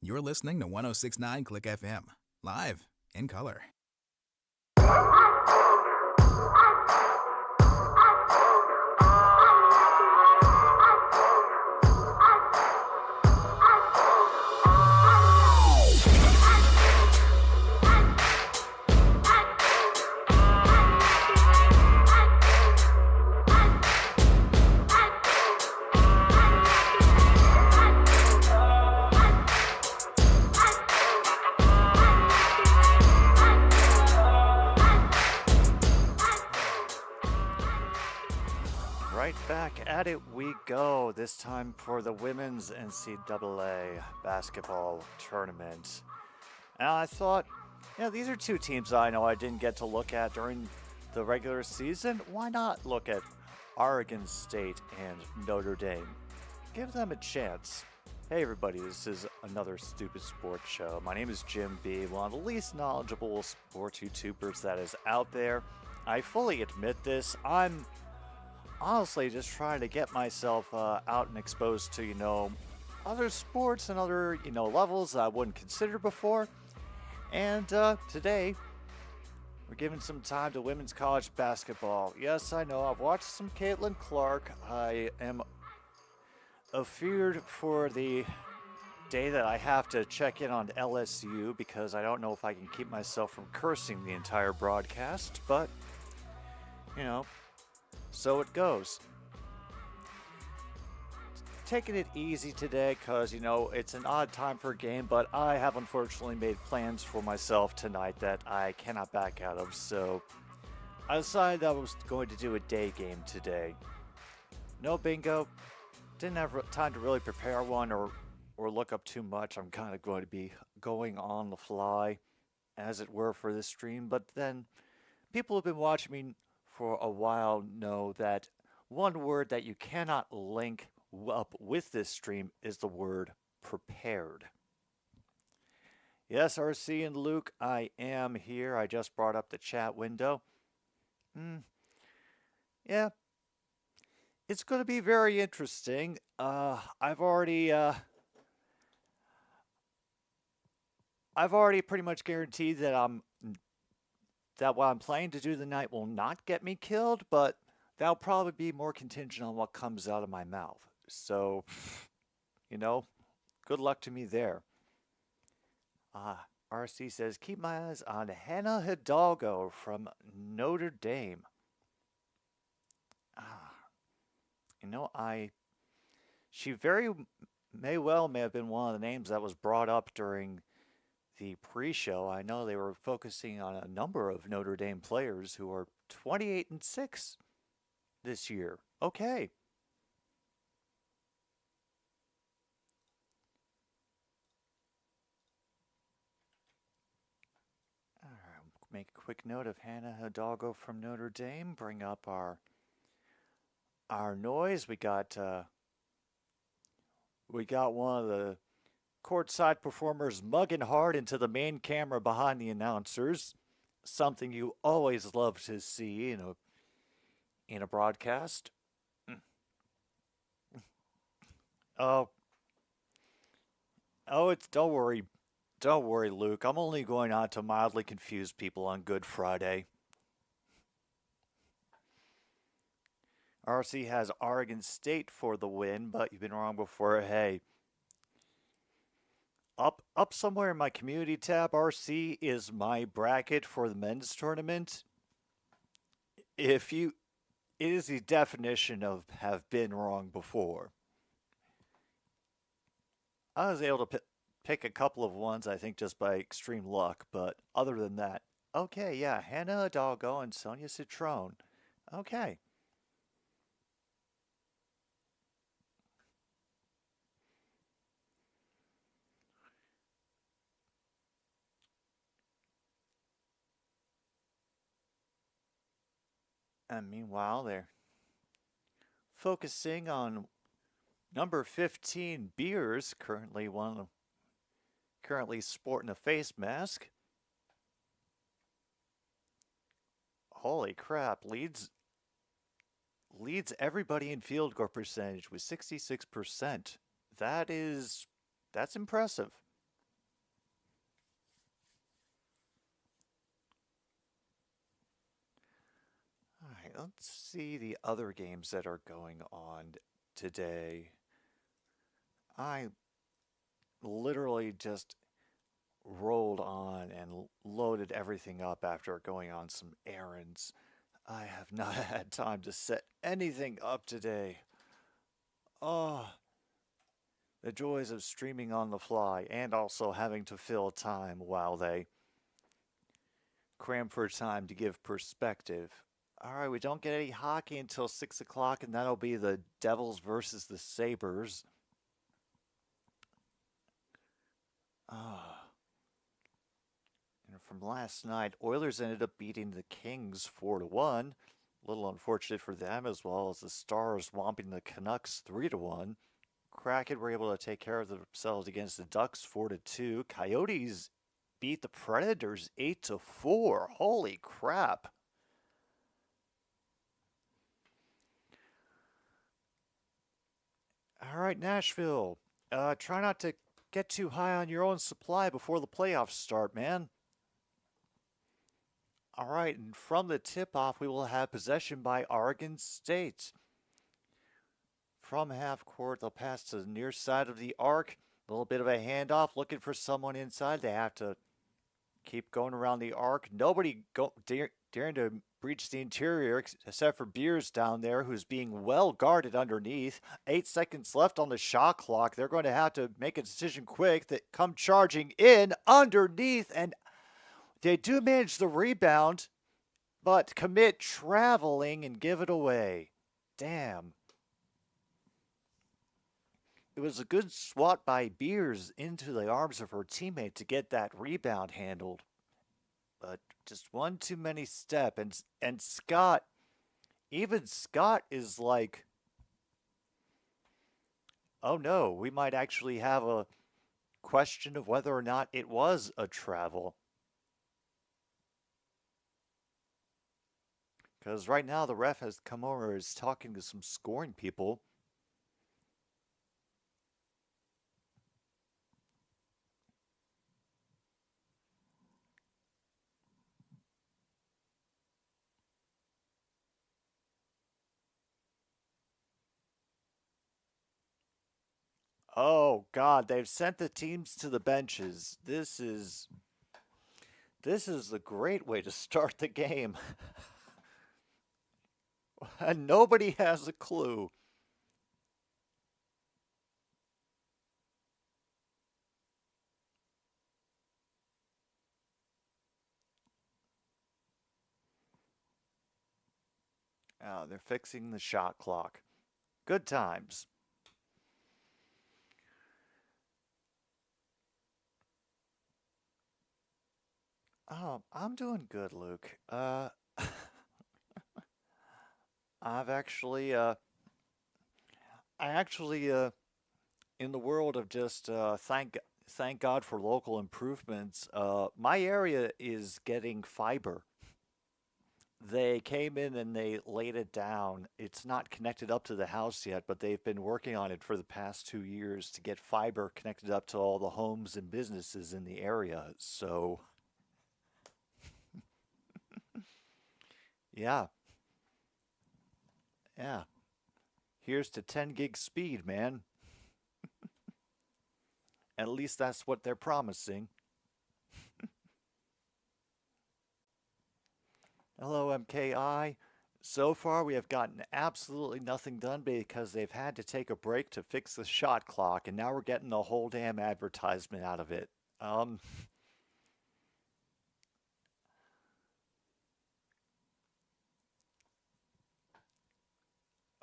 You're listening to 1069 Click FM, live in color. Back at it we go, this time for the women's NCAA basketball tournament. And I thought, these are two teams I know I didn't get to look at during the regular season. Why not look at Oregon State and Notre Dame? Give them a chance. Hey everybody, this is another Stupid Sports Show. My name is Jim B., one of the least knowledgeable sports YouTubers that is out there. I fully admit this. I'm honestly just trying to get myself out and exposed to, other sports and other, levels I wouldn't consider before. And today, we're giving some time to women's college basketball. Yes, I know, I've watched some Caitlin Clark. I am afeared for the day that I have to check in on LSU because I don't know if I can keep myself from cursing the entire broadcast, but, so it goes. Taking it easy today because, it's an odd time for a game, but I have unfortunately made plans for myself tonight that I cannot back out of, so I decided I was going to do a day game today. No bingo. Didn't have time to really prepare one or look up too much. I'm kind of going to be going on the fly, as it were, for this stream, but then people have been watching me for a while know that one word that you cannot link up with this stream is the word prepared. Yes, RC and Luke, I am here. I just brought up the chat window. Yeah, it's going to be very interesting. I've already pretty much guaranteed that what I'm planning to do tonight will not get me killed, but that'll probably be more contingent on what comes out of my mouth. So, good luck to me there. RC says, keep my eyes on Hannah Hidalgo from Notre Dame. She may have been one of the names that was brought up during the pre-show. I know they were focusing on a number of Notre Dame players who are 28-6 this year. Okay. All right, make a quick note of Hannah Hidalgo from Notre Dame. Bring up our noise. We got one of the courtside performers mugging hard into the main camera behind the announcers. Something you always love to see in a broadcast. Don't worry, Luke. I'm only going on to mildly confuse people on Good Friday. RC has Oregon State for the win, but you've been wrong before. Hey, Up somewhere in my community tab, RC, is my bracket for the men's tournament. It is the definition of have been wrong before. I was able to pick a couple of ones, I think, just by extreme luck, but other than that, okay, yeah, Hannah Hidalgo and Sonia Citrone. Okay. And meanwhile, they're focusing on number 15, Beers, currently sporting a face mask. Holy crap, leads everybody in field goal percentage with 66%. That's impressive. let's see the other games that are going on today. I literally just rolled on and loaded everything up after going on some errands. I have not had time to set anything up today. Oh, the joys of streaming on the fly and also having to fill time while they cram for time to give perspective. All right, we don't get any hockey until 6 o'clock, and that'll be the Devils versus the Sabres. And from last night, Oilers ended up beating the Kings 4-1. A little unfortunate for them, as well as the Stars swamping the Canucks 3-1. Kraken were able to take care of themselves against the Ducks 4-2. Coyotes beat the Predators 8-4. Holy crap. All right, Nashville. Try not to get too high on your own supply before the playoffs start, man. All right, and from the tip-off, we will have possession by Oregon State. From half court, they'll pass to the near side of the arc. A little bit of a handoff, looking for someone inside. They have to keep going around the arc. Nobody daring to breach the interior except for Beers down there, who's being well guarded underneath. 8 seconds left on the shot clock. They're going to have to make a decision quick. That come charging in underneath, and they do manage the rebound, but commit traveling and give it away. Damn. It was a good swat by Beers into the arms of her teammate to get that rebound handled. But just one too many step. And Scott, even Scott is like, oh no, we might actually have a question of whether or not it was a travel. Because right now the ref has come over and is talking to some scoring people. Oh God, they've sent the teams to the benches. This is a great way to start the game. And nobody has a clue. They're fixing the shot clock. Good times. Oh, I'm doing good, Luke. I've actually, in the world of just thank God for local improvements. My area is getting fiber. They came in and they laid it down. It's not connected up to the house yet, but they've been working on it for the past 2 years to get fiber connected up to all the homes and businesses in the area. So, yeah, yeah. Here's to 10 gig speed, man. At least that's what they're promising. Hello, MKI. So far, we have gotten absolutely nothing done because they've had to take a break to fix the shot clock, and now we're getting the whole damn advertisement out of it.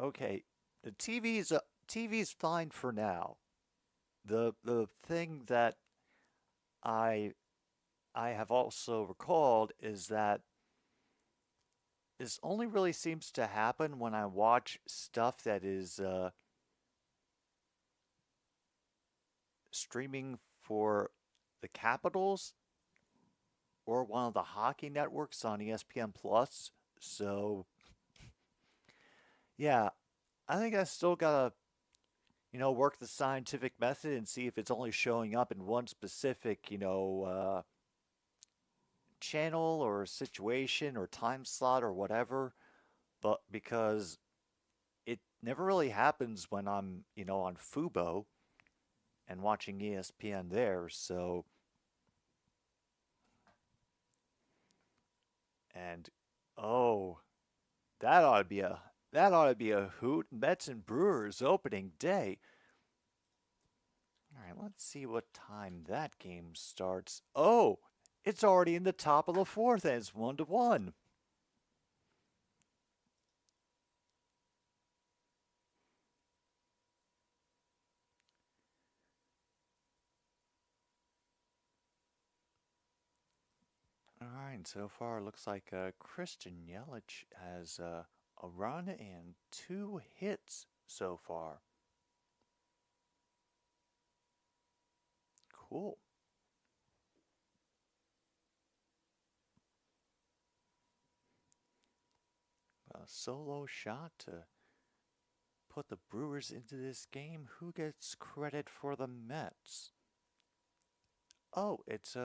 Okay, the TV's fine for now. The thing that I I have also recalled is that this only really seems to happen when I watch stuff that is streaming for the Capitals or one of the hockey networks on ESPN Plus. So, yeah, I think I still gotta, work the scientific method and see if it's only showing up in one specific, channel or situation or time slot or whatever. but because it never really happens when I'm, on Fubo and watching ESPN there. So, and oh, that ought to be a hoot. Mets and Brewers opening day. All right, let's see what time that game starts. Oh, it's already in the top of the fourth, and it's 1-1. All right, so far it looks like Christian Yelich has a run and 2 hits so far. Cool. A solo shot to put the Brewers into this game. Who gets credit for the Mets? Oh, it's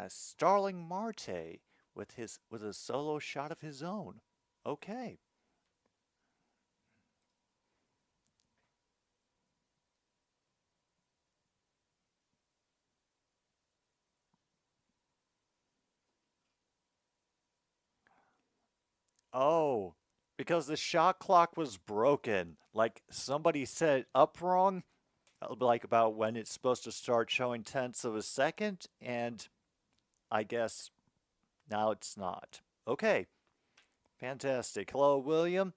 Starling Marte with a solo shot of his own. Okay. Oh, because the shot clock was broken. Like somebody set it up wrong, like about when it's supposed to start showing tenths of a second, and I guess now it's not. Okay, fantastic. Hello, William.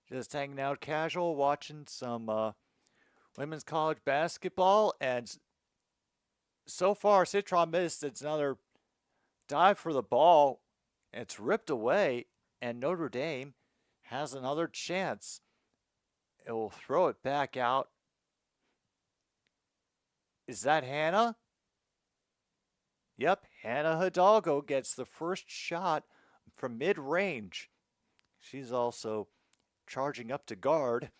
Just hanging out casual, watching some women's college basketball, and so far Citron missed. It's another dive for the ball. It's ripped away, and Notre Dame has another chance. It will throw it back out. Is that Hannah? Yep, Hannah Hidalgo gets the first shot from mid range. She's also charging up to guard.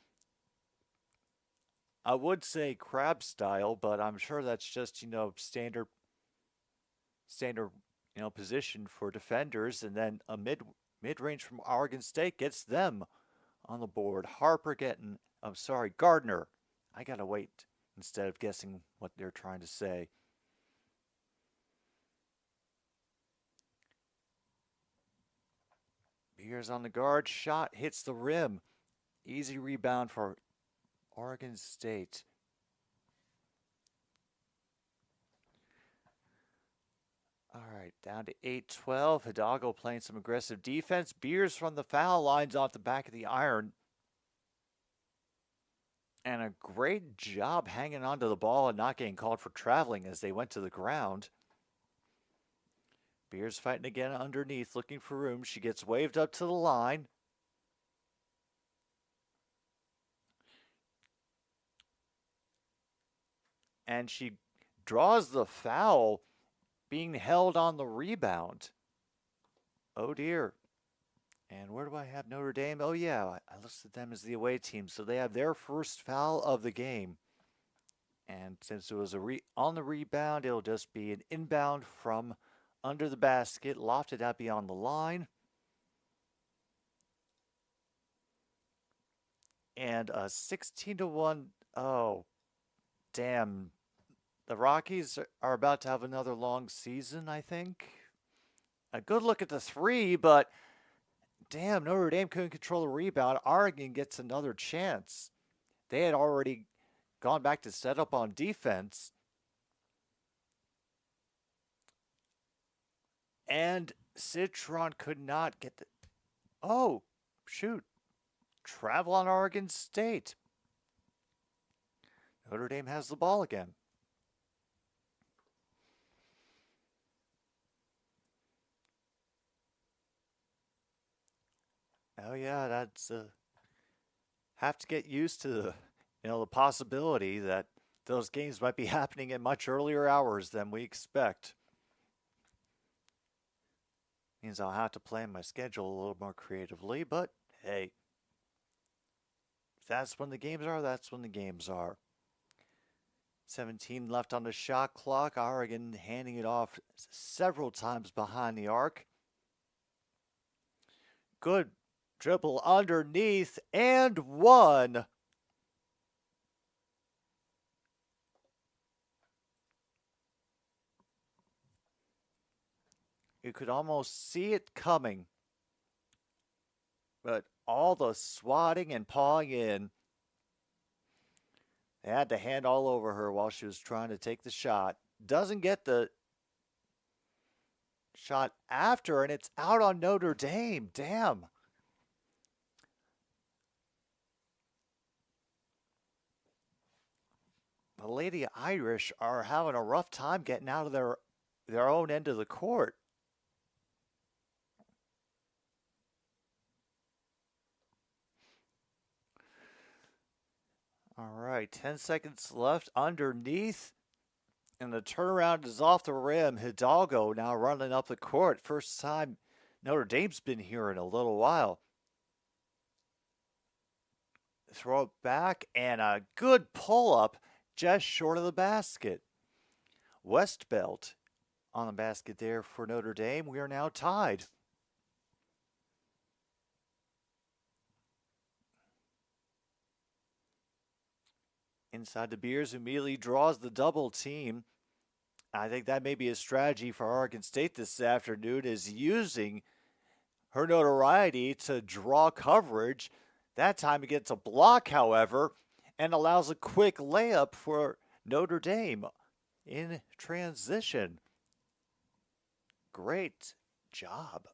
I would say crab style, but I'm sure that's just, standard position for defenders, and then a mid range from Oregon State gets them on the board. Gardner. I gotta wait instead of guessing what they're trying to say. Beers on the guard, shot hits the rim. Easy rebound for Oregon State. All right, down to 8-12. Hidalgo playing some aggressive defense. Beers from the foul lines off the back of the iron. And a great job hanging onto the ball and not getting called for traveling as they went to the ground. Beers fighting again underneath, looking for room. She gets waved up to the line. And she draws the foul, being held on the rebound. Oh dear. And where do I have Notre Dame? Oh yeah, I listed them as the away team, so they have their first foul of the game. And since it was on the rebound, it'll just be an inbound from under the basket, lofted out beyond the line. And a 16-1. Oh, damn. The Rockies are about to have another long season, I think. A good look at the three, but damn, Notre Dame couldn't control the rebound. Oregon gets another chance. They had already gone back to set up on defense. And Citron could not get the. Oh, shoot. Travel on Oregon State. Notre Dame has the ball again. Oh yeah, that's have to get used to the possibility that those games might be happening at much earlier hours than we expect. Means I'll have to plan my schedule a little more creatively, but hey, if that's when the games are, that's when the games are. 17 left on the shot clock. Oregon handing it off several times behind the arc. good dribble underneath and one. You could almost see it coming. But all the swatting and pawing in. They had the hand all over her while she was trying to take the shot. Doesn't get the shot after, and it's out on Notre Dame. Damn. The Lady Irish are having a rough time getting out of their own end of the court. All right, 10 seconds left underneath. And the turnaround is off the rim. Hidalgo now running up the court. First time Notre Dame's been here in a little while. Throw it back and a good pull-up just short of the basket. Westbelt on the basket there for Notre Dame. We are now tied. Inside the Beers, immediately draws the double team. I think that may be a strategy for Oregon State this afternoon, is using her notoriety to draw coverage. That time it gets a block, however, and allows a quick layup for Notre Dame in transition. Great job.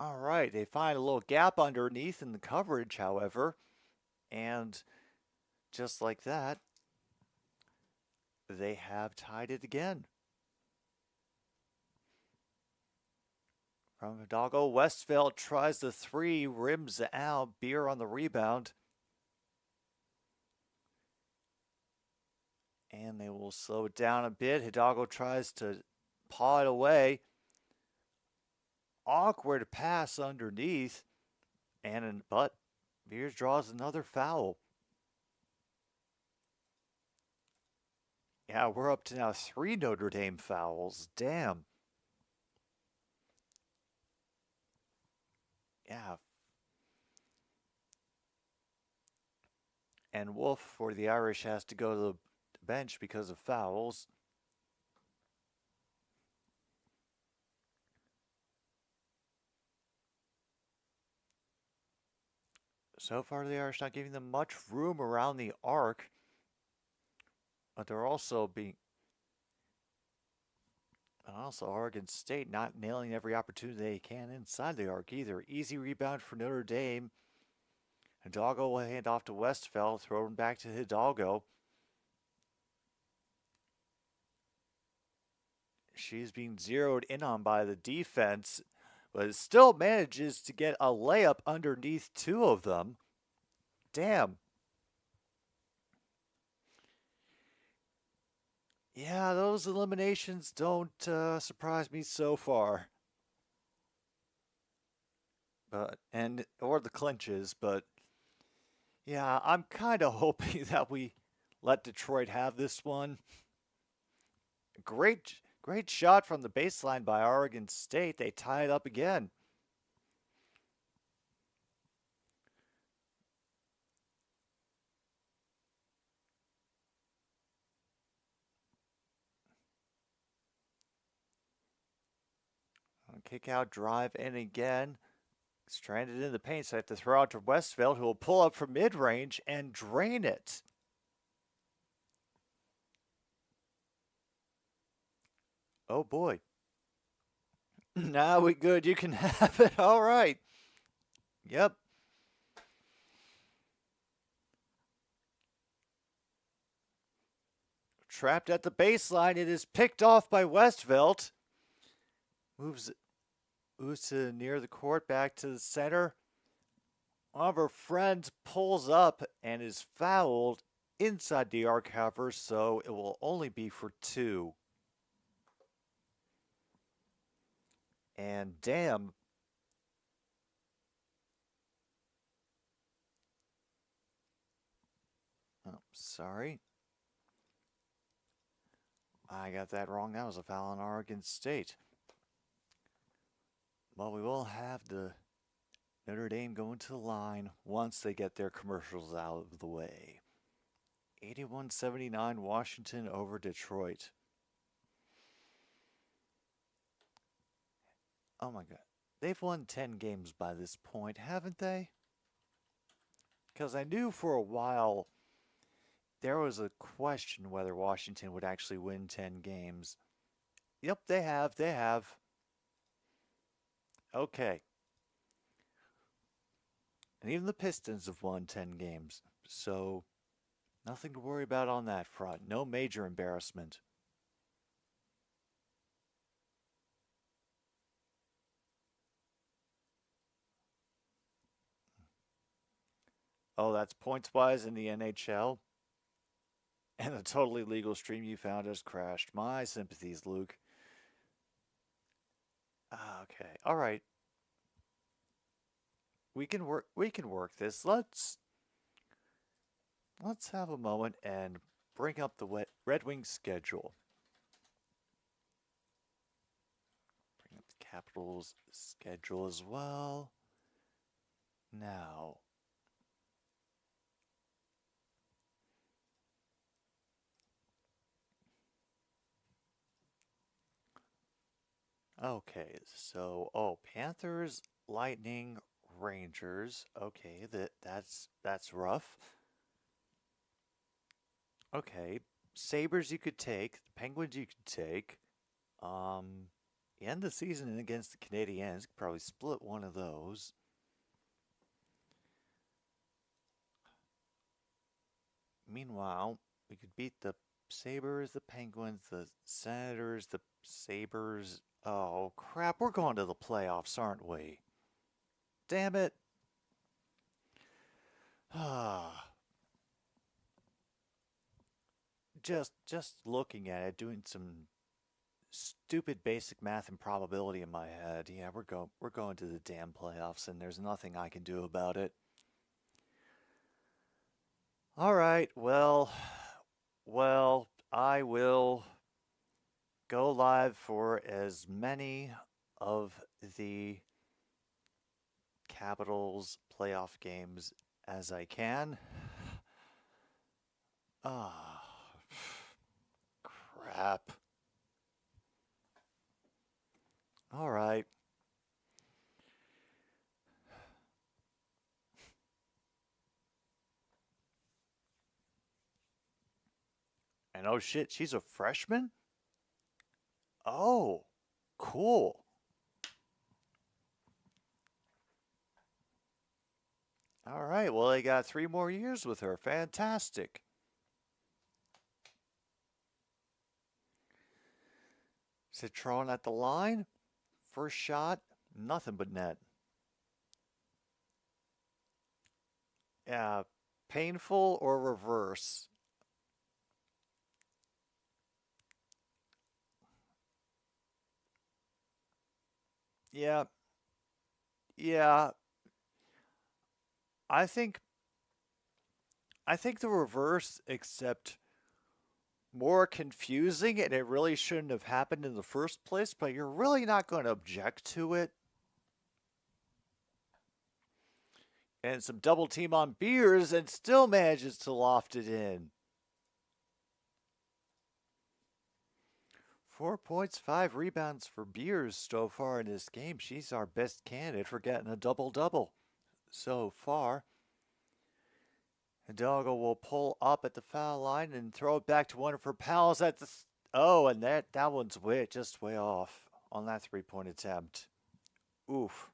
All right, they find a little gap underneath in the coverage, however, and just like that, they have tied it again. From Hidalgo, Westfeld tries the three, rims out, Beer on the rebound. And they will slow it down a bit. Hidalgo tries to paw it away. Awkward pass underneath, but Beers draws another foul. Yeah, we're up to now 3 Notre Dame fouls. Damn. Yeah. And Wolf for the Irish has to go to the bench because of fouls. So far, the Irish not giving them much room around the arc, but they're also Oregon State not nailing every opportunity they can inside the arc either. Easy rebound for Notre Dame. Hidalgo will hand off to Westfeld, thrown back to Hidalgo. She's being zeroed in on by the defense, but still manages to get a layup underneath 2 of them. Damn. Yeah, those eliminations don't surprise me so far. Or the clinches, but yeah, I'm kind of hoping that we let Detroit have this one. Great shot from the baseline by Oregon State. They tie it up again. Kick out, drive in again. Stranded in the paint, so I have to throw out to Westfield, who will pull up from mid-range and drain it. Oh boy. Now we good. You can have it. All right. Yep. Trapped at the baseline. It is picked off by Westveld. Moves to near the court, back to the center. One of her friends pulls up and is fouled inside the arc cover, so it will only be for 2. And damn. Oh, sorry. I got that wrong. That was a foul on Oregon State. But we will have the Notre Dame going to the line once they get their commercials out of the way. 81-79 Washington over Detroit. Oh my god. They've won 10 games by this point, haven't they? Because I knew for a while there was a question whether Washington would actually win 10 games. Yep, they have. They have. Okay. And even the Pistons have won 10 games. So, nothing to worry about on that front. No major embarrassment. Oh, that's points-wise in the NHL? And the totally legal stream you found has crashed. My sympathies, Luke. Okay. All right. We can work this. Let's have a moment and bring up the Red Wings schedule. Bring up the Capitals schedule as well. Now, okay, so Panthers, Lightning, Rangers. Okay, that's rough. Okay, Sabres you could take, Penguins you could take. End the season against the Canadiens, could probably split one of those. Meanwhile, we could beat the Sabres, the Penguins, the Senators, the Sabres. Oh crap, we're going to the playoffs, aren't we? Damn it. Just looking at it, doing some stupid basic math and probability in my head. Yeah, we're going to the damn playoffs and there's nothing I can do about it. All right, well, I will go live for as many of the Capitals playoff games as I can. Ah, crap. All right. And oh shit, she's a freshman? Oh, cool. All right, well, they got 3 more years with her. Fantastic. Citron at the line. First shot, nothing but net. Yeah, painful or reverse? Yeah, yeah. I think the reverse, except more confusing, and it really shouldn't have happened in the first place, but you're really not going to object to it. And some double team on Beers and still manages to loft it in. 4 points, 5 rebounds for Beers so far in this game. She's our best candidate for getting a double-double so far. Hidalgo will pull up at the foul line and throw it back to one of her pals at the... and that one's just way off on that 3-point attempt. Oof.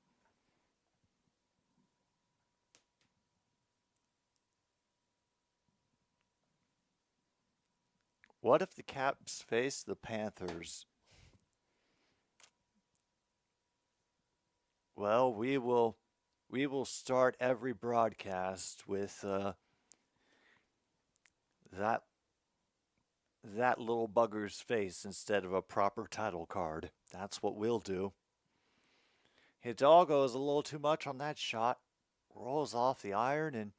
What if the Caps face the Panthers? Well, we will start every broadcast with that little bugger's face instead of a proper title card. That's what we'll do. Hidalgo is a little too much on that shot. Rolls off the iron and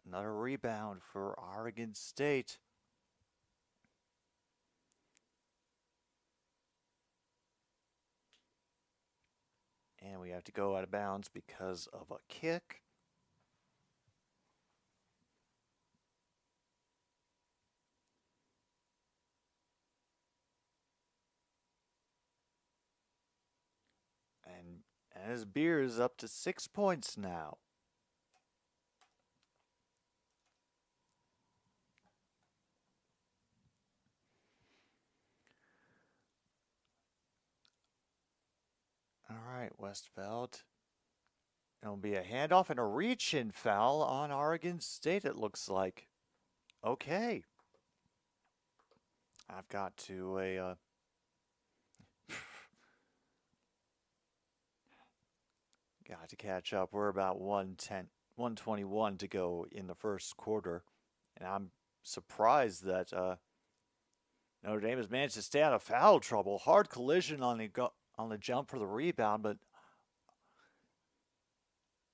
another rebound for Oregon State. And we have to go out of bounds because of a kick. And as Beer is up to 6 points now. All right, Westfeld. It'll be a handoff and a reach-in foul on Oregon State, it looks like. Okay. I've got to got to catch up. We're about 121 to go in the first quarter. And I'm surprised that Notre Dame has managed to stay out of foul trouble. Hard collision on the jump for the rebound, but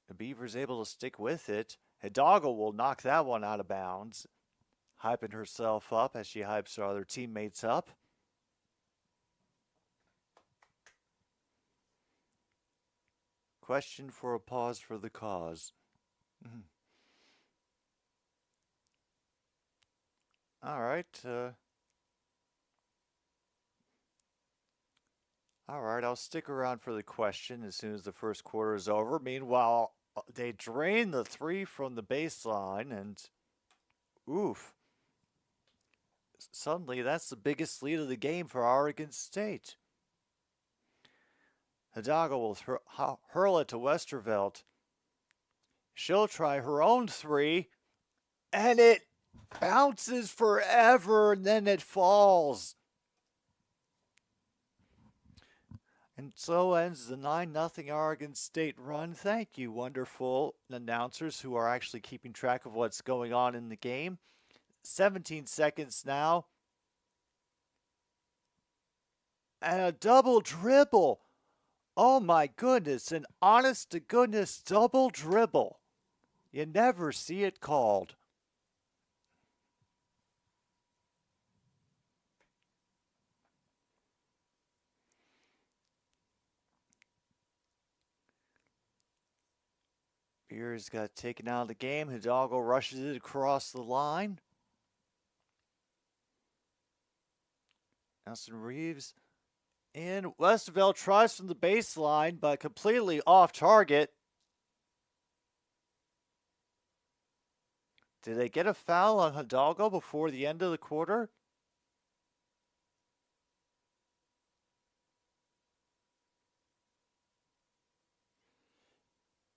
the Beavers able to stick with it. Hidalgo will knock that one out of bounds, hyping herself up as she hypes her other teammates up. Question for a pause for the cause. All right. All right, I'll stick around for the question as soon as the first quarter is over. Meanwhile, they drain the three from the baseline, and oof. Suddenly, that's the biggest lead of the game for Oregon State. Hidalgo will hurl it to Westervelt. She'll try her own three, and it bounces forever, and then it falls. And so ends the 9-0 Oregon State run. Thank you, wonderful announcers who are actually keeping track of what's going on in the game. 17 seconds now. And a double dribble. Oh my goodness, an honest to goodness double dribble. You never see it called. Beers got taken out of the game. Hidalgo rushes it across the line. Nelson Reeves in. Westervelt tries from the baseline, but completely off target. Did they get a foul on Hidalgo before the end of the quarter?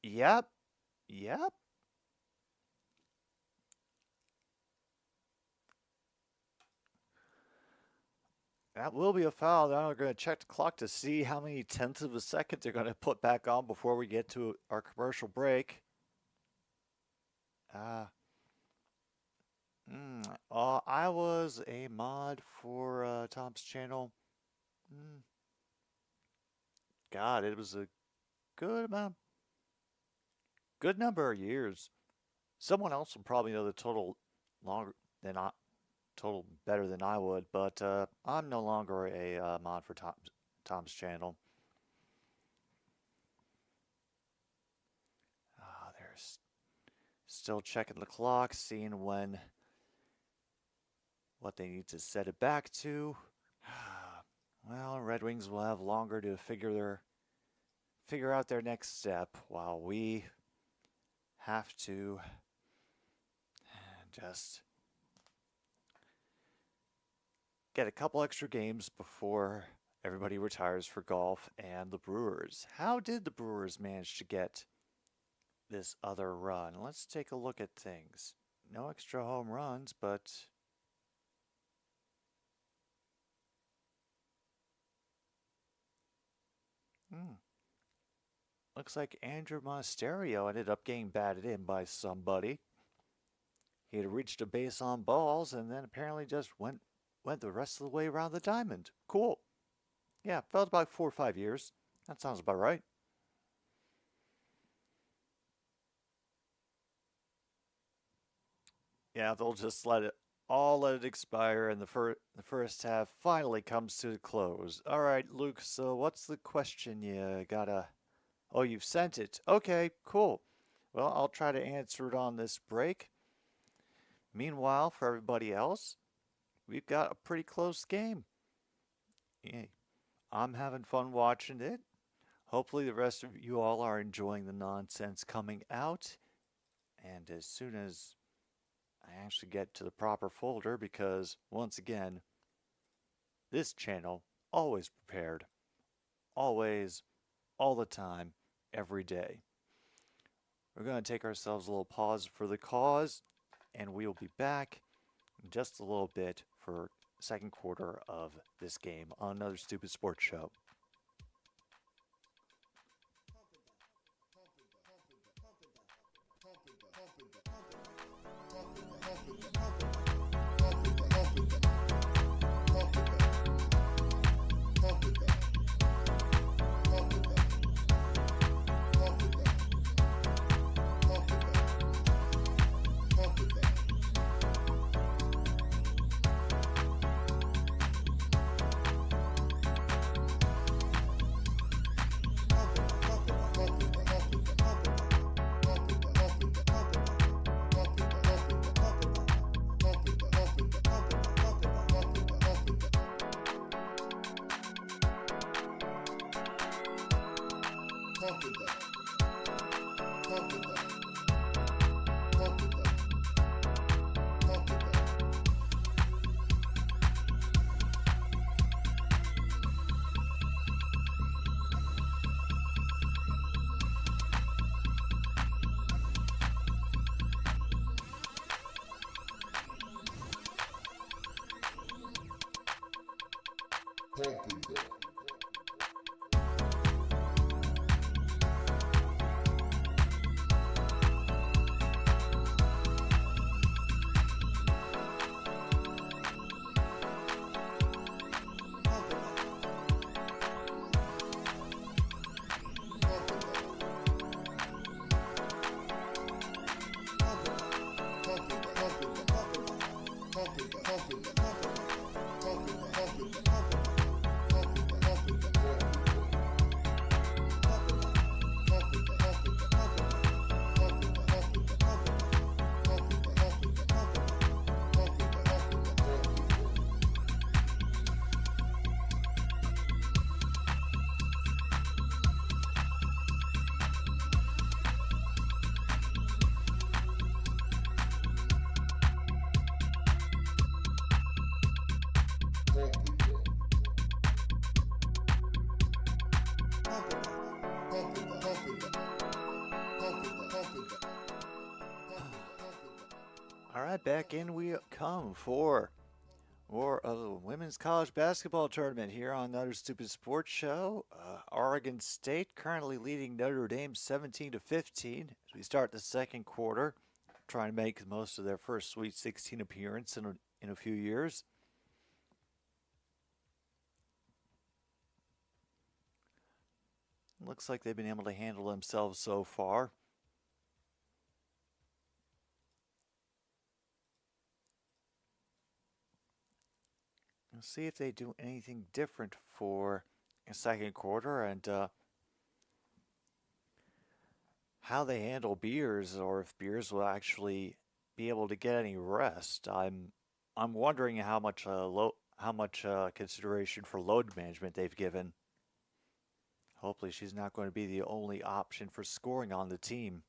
Yep. That will be a foul. Now we're going to check the clock to see how many tenths of a second they're going to put back on before we get to our commercial break. I was a mod for Tom's channel. God, it was a good number of years. Someone else will probably know the total better than I would, but I'm no longer a mod for Tom's channel. They're still checking the clock, seeing what they need to set it back to. Well, Red Wings will have longer to figure out their next step, while we have to just get a couple extra games before everybody retires for golf and the Brewers. How did the Brewers manage to get this other run? Let's take a look at things. No extra home runs, but looks like Andrew Monasterio ended up getting batted in by somebody. He had reached a base on balls and then apparently just went the rest of the way around the diamond. Cool. Yeah, felt about 4 or 5 years. That sounds about right. Yeah, they'll just let it expire, and the first half finally comes to a close. All right, Luke, so what's the question you gotta Oh, you've sent it. Okay, cool. Well, I'll try to answer it on this break. Meanwhile, for everybody else, we've got a pretty close game. Yeah, I'm having fun watching it. Hopefully, the rest of you all are enjoying the nonsense coming out. And as soon as I actually get to the proper folder, because once again, this channel always prepared, always, all the time, every day. We're going to take ourselves a little pause for the cause, and we'll be back in just a little bit for second quarter of this game on another Stupid Sports Show. All right, back in we come for more of the women's college basketball tournament here on another Stupid Sports Show. Oregon State currently leading Notre Dame 17-15 as we start the second quarter, trying to make the most of their first Sweet 16 appearance in a few years. Looks like they've been able to handle themselves so far. We'll see if they do anything different for a second quarter and how they handle Beers, or if Beers will actually be able to get any rest. I'm wondering how much consideration for load management they've given. Hopefully, she's not going to be the only option for scoring on the team.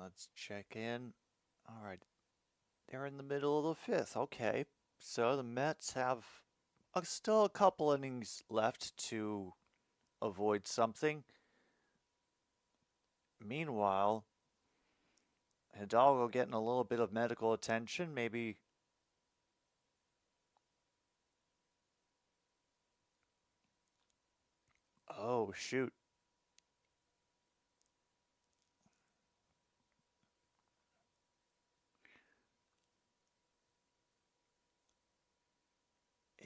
Let's check in. All right. They're in the middle of the fifth. Okay. So the Mets have still a couple innings left to avoid something. Meanwhile, Hidalgo getting a little bit of medical attention. Maybe. Oh, shoot.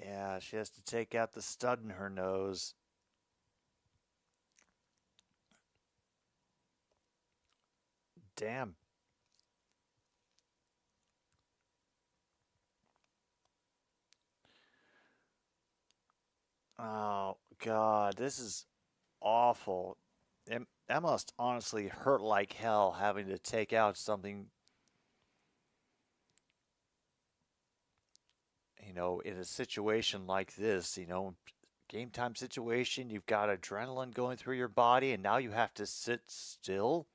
Yeah, she has to take out the stud in her nose. Damn. Oh, God, this is awful. That must honestly hurt like hell having to take out something, in a situation like this, game time situation, you've got adrenaline going through your body, and now you have to sit still.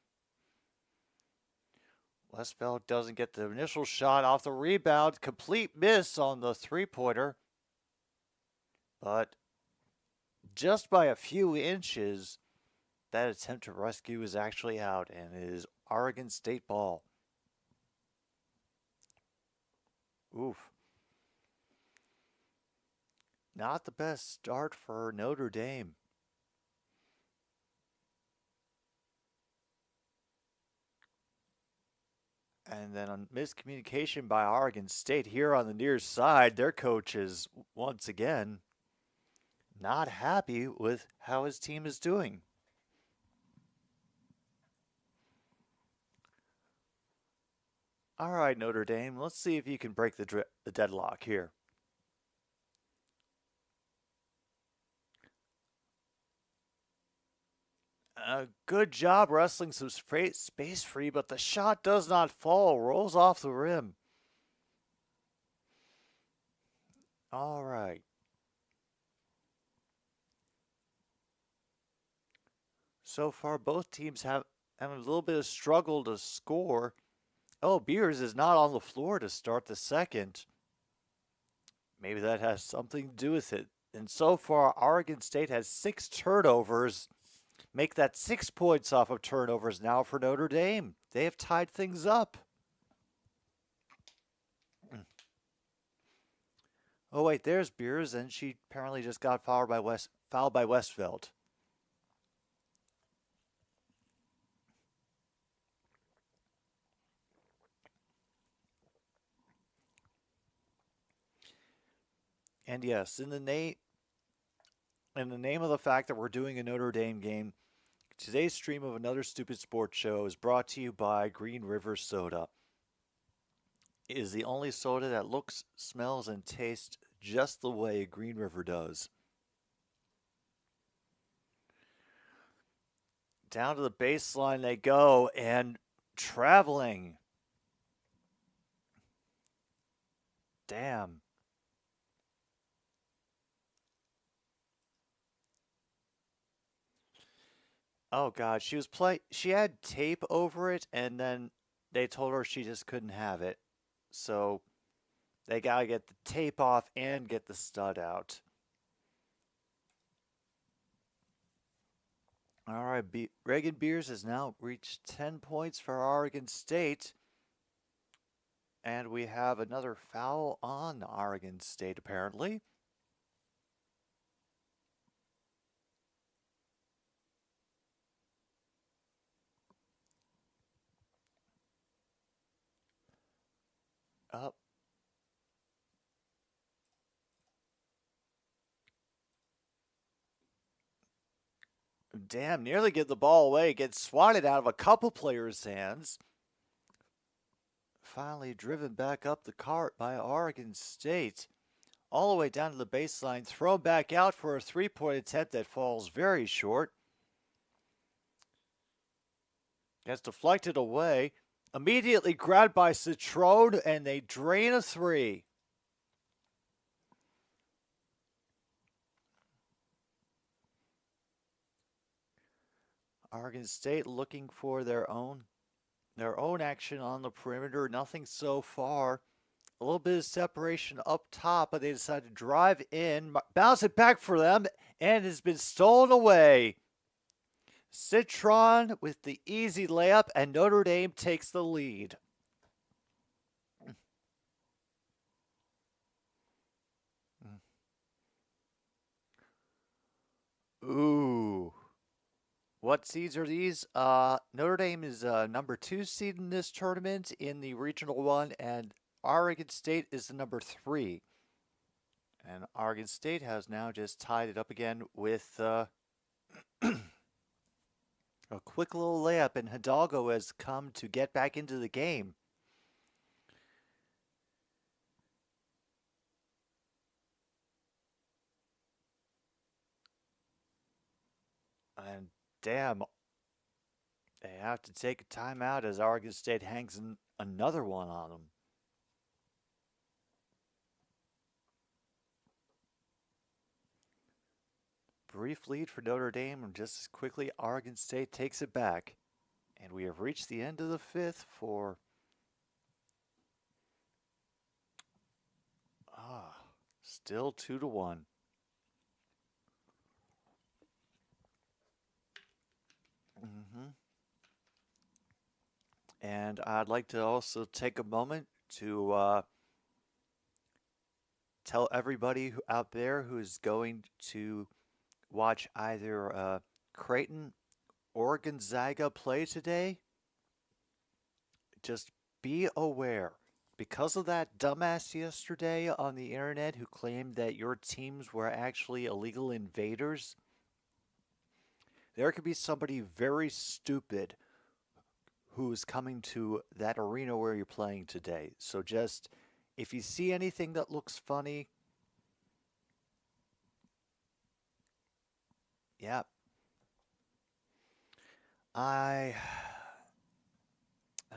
Westfeld doesn't get the initial shot off the rebound. Complete miss on the three-pointer. But just by a few inches, that attempt to rescue is actually out, and it is Oregon State ball. Oof. Not the best start for Notre Dame. And then a miscommunication by Oregon State here on the near side. Their coach is once again not happy with how his team is doing. All right, Notre Dame, let's see if you can break the deadlock here. Good job wrestling some space free, but the shot does not fall, rolls off the rim. All right. So far, both teams have a little bit of struggle to score. Oh, Beers is not on the floor to start the second. Maybe that has something to do with it. And so far, Oregon State has 6 turnovers. Make that 6 points off of turnovers now for Notre Dame. They have tied things up. Oh, wait, there's Beers, and she apparently just got fouled by Westfeld. And yes, in the name of the fact that we're doing a Notre Dame game, today's stream of Another Stupid Sports Show is brought to you by Green River Soda. It is the only soda that looks, smells, and tastes just the way Green River does. Down to the baseline they go, and traveling. Damn. Oh God, she had tape over it, and then they told her she just couldn't have it. So they gotta get the tape off and get the stud out. All right, Reagan Beers has now reached 10 points for Oregon State. And we have another foul on Oregon State, apparently. Up. Damn, nearly get the ball away. Gets swatted out of a couple players' hands. Finally driven back up the cart by Oregon State. All the way down to the baseline. Thrown back out for a three-point attempt that falls very short. Gets deflected away. Immediately grabbed by Citrone, and they drain a three. Oregon State looking for their own action on the perimeter. Nothing so far. A little bit of separation up top, but they decide to drive in, bounce it back for them, and has been stolen away. Citron with the easy layup, and Notre Dame takes the lead. Ooh. What seeds are these? Notre Dame is number 2 seed in this tournament in the regional one, and Oregon State is the number 3. And Oregon State has now just tied it up again with a quick little layup, and Hidalgo has come to get back into the game. Damn, they have to take a timeout as Oregon State hangs another one on them. Brief lead for Notre Dame, and just as quickly, Oregon State takes it back. And we have reached the end of the fifth for still 2-1. And I'd like to also take a moment to tell everybody out there who's going to watch either Creighton or Gonzaga play today, just be aware. Because of that dumbass yesterday on the internet who claimed that your teams were actually illegal invaders, there could be somebody very stupid who's coming to that arena where you're playing today. So just, if you see anything that looks funny, yeah. I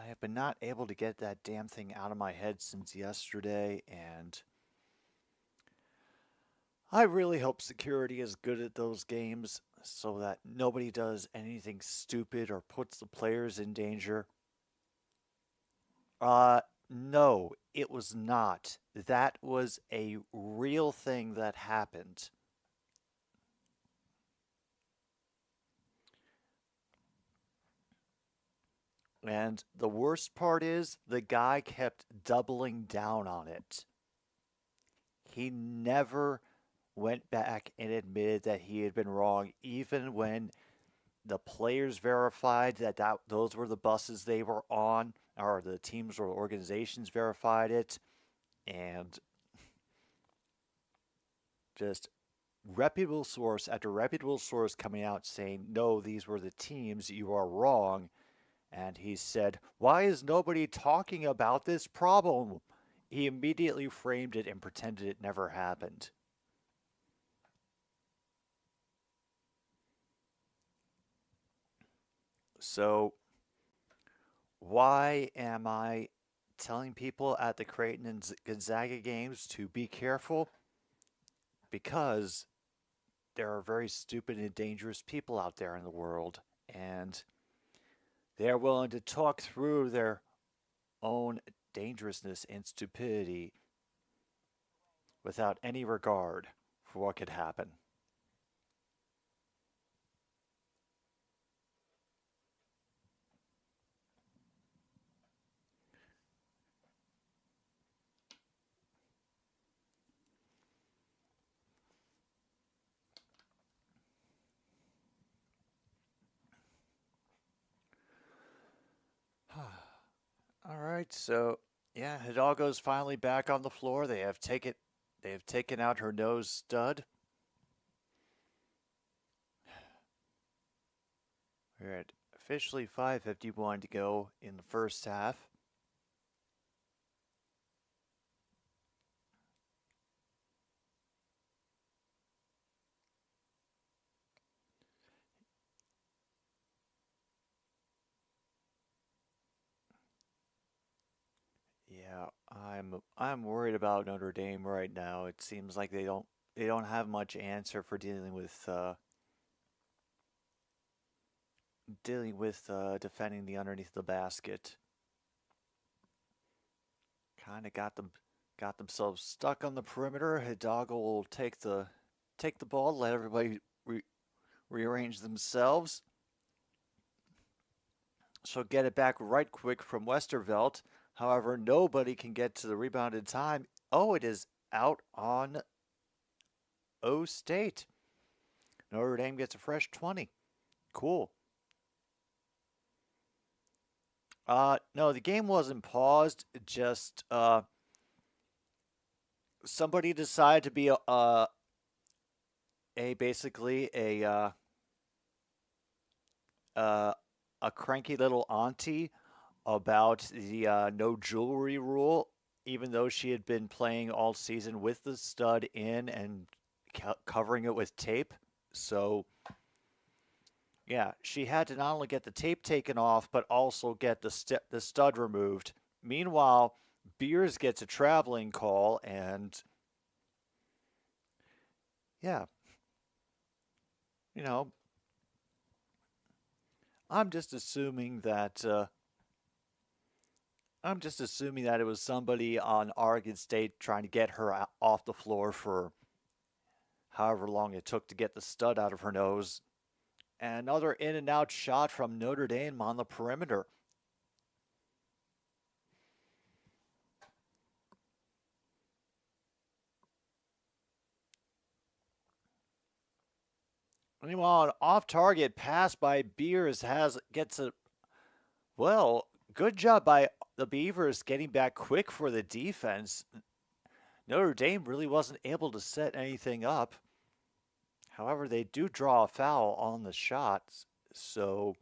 have been not able to get that damn thing out of my head since yesterday, and I really hope security is good at those games so that nobody does anything stupid or puts the players in danger. No, it was not. That was a real thing that happened. And the worst part is the guy kept doubling down on it. He never went back and admitted that he had been wrong, even when the players verified that those were the buses they were on, or the teams or organizations verified it, and just reputable source after reputable source coming out saying, no, these were the teams, you are wrong. And he said, why is nobody talking about this problem? He immediately framed it and pretended it never happened. So, why am I telling people at the Creighton and Gonzaga games to be careful? Because there are very stupid and dangerous people out there in the world, and they're willing to talk through their own dangerousness and stupidity without any regard for what could happen. All right, so yeah, Hidalgo's finally back on the floor. They have taken out her nose stud. We're at officially 5:51 to go in the first half. Yeah, I'm worried about Notre Dame right now. It seems like they don't have much answer for dealing with defending the underneath the basket. Kind of got themselves stuck on the perimeter. Hidalgo will take the ball, let everybody rearrange themselves. So get it back right quick from Westervelt. However, nobody can get to the rebound in time. Oh, it is out on O State. Notre Dame gets a fresh 20. Cool. No, the game wasn't paused. Just somebody decided to be a basically a cranky little auntie about the no jewelry rule, even though she had been playing all season with the stud in and covering it with tape. So, Yeah, she had to not only get the tape taken off, but also get the stud removed. Meanwhile, Beers gets a traveling call, and yeah, you know, I'm just assuming that it was somebody on Oregon State trying to get her off the floor for however long it took to get the stud out of her nose. And another in and out shot from Notre Dame on the perimeter. Meanwhile, an off-target pass by Beers gets a well, good job by the Beavers getting back quick for the defense. Notre Dame really wasn't able to set anything up. However, they do draw a foul on the shots, so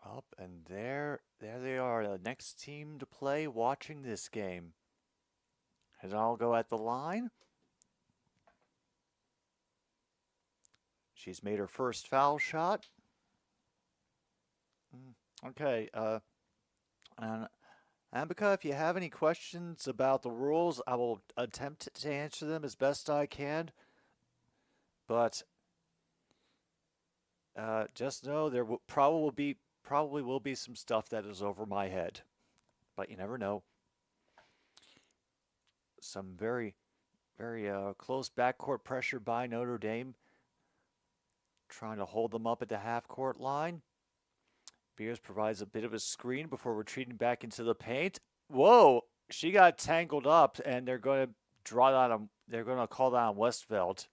up and there they are, the next team to play watching this game. Hidalgo at the line. She's made her first foul shot. Okay, and Ambika, if you have any questions about the rules, I will attempt to answer them as best I can. But just know there probably will be some stuff that is over my head, but you never know. Some very, very close backcourt pressure by Notre Dame, trying to hold them up at the half-court line. Beers provides a bit of a screen before retreating back into the paint. Whoa! She got tangled up, and they're going to draw that on. They're going to call that on Westveld.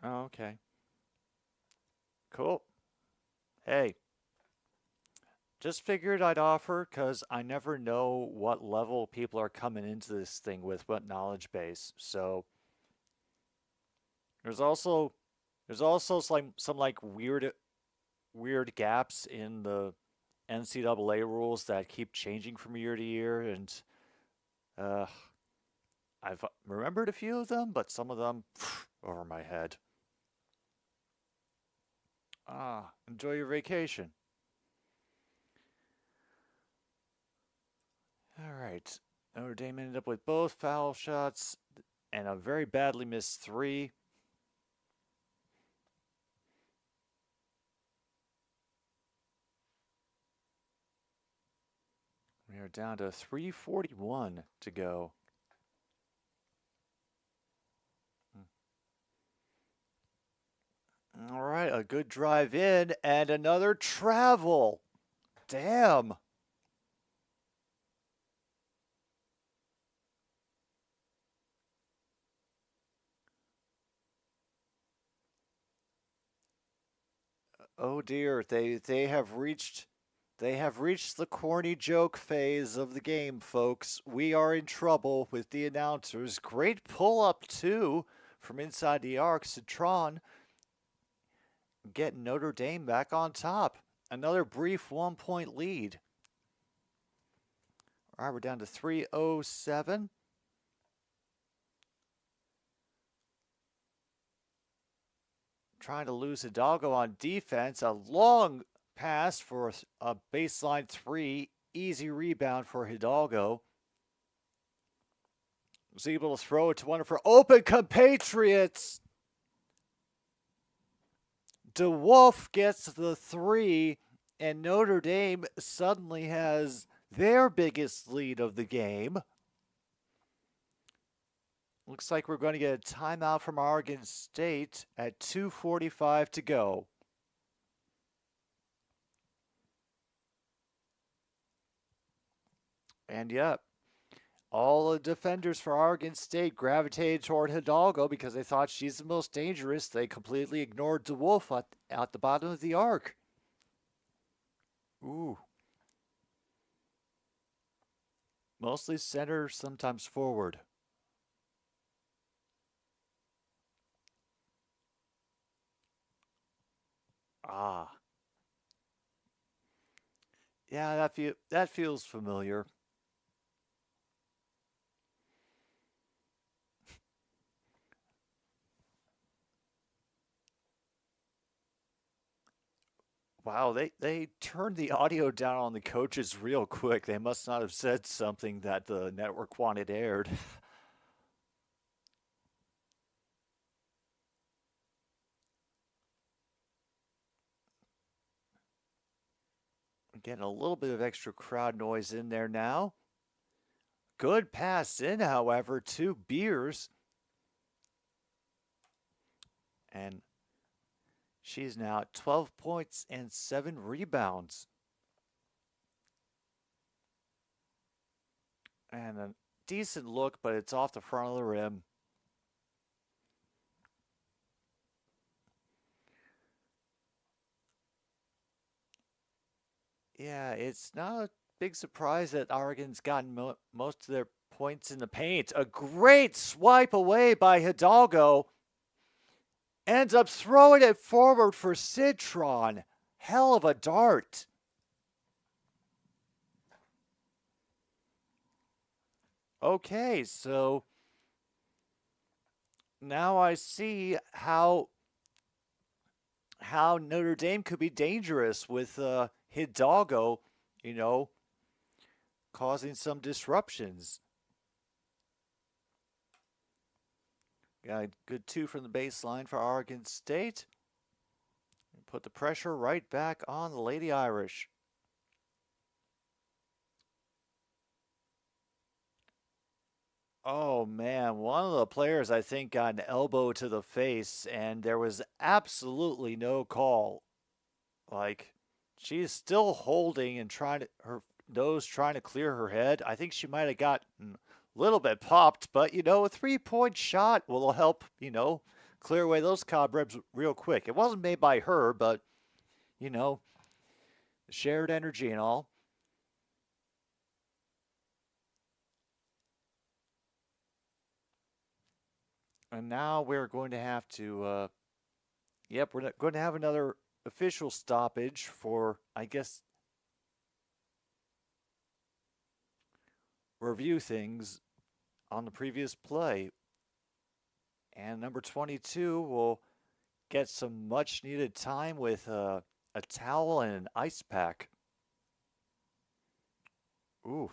Oh, okay. Cool. Hey, just figured I'd offer because I never know what level people are coming into this thing with, what knowledge base. So there's also some like weird gaps in the NCAA rules that keep changing from year to year, and I've remembered a few of them, but some of them over my head. Enjoy your vacation. All right. Notre Dame ended up with both foul shots and a very badly missed three. We are down to 3:41 to go. All right, a good drive in and another travel. Damn. Oh dear, they have reached the corny joke phase of the game, folks. We are in trouble with the announcers. Great pull up too from inside the arc. Citron getting Notre Dame back on top. Another brief 1-point lead. All right, we're down to 3:07. Trying to lose Hidalgo on defense. A long pass for a baseline three. Easy rebound for Hidalgo. Was able to throw it to one of her open compatriots. DeWolf gets the three, and Notre Dame suddenly has their biggest lead of the game. Looks like we're going to get a timeout from Oregon State at 2:45 to go. And yep, all the defenders for Oregon State gravitated toward Hidalgo because they thought she's the most dangerous. They completely ignored DeWolf at the bottom of the arc. Ooh. Mostly center, sometimes forward. Ah, yeah, that feels familiar. Wow, they turned the audio down on the coaches real quick. They must not have said something that the network wanted aired. Getting a little bit of extra crowd noise in there now. Good pass in, however, to Beers. And she's now at 12 points and 7 rebounds. And a decent look, but it's off the front of the rim. Yeah, it's not a big surprise that Oregon's gotten most of their points in the paint. A great swipe away by Hidalgo. Ends up throwing it forward for Citron. Hell of a dart. Okay, so now I see how Notre Dame could be dangerous with Hidalgo, you know, causing some disruptions. Got a good 2 from the baseline for Oregon State. Put the pressure right back on the Lady Irish. Oh man, one of the players I think got an elbow to the face, and there was absolutely no call. Like, she's still holding and trying to her nose trying to clear her head. I think she might have gotten a little bit popped, but a 3-point shot will help, clear away those cobwebs real quick. It wasn't made by her, but you know, shared energy and all. And now we're going to have to, yep, we're going to have another official stoppage for, I guess, review things on the previous play. And number 22 will get some much needed time with a towel and an ice pack. Oof.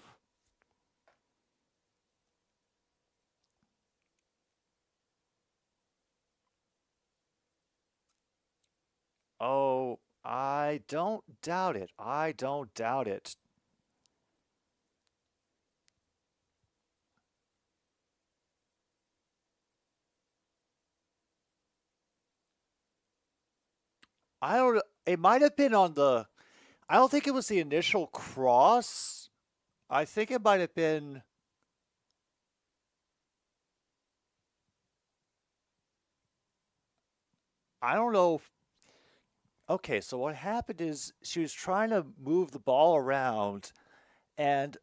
Oh, I don't doubt it. I don't doubt it. I don't. It might have been on the. I don't think it was the initial cross. I think it might have been. I don't know. Okay, so what happened is she was trying to move the ball around, and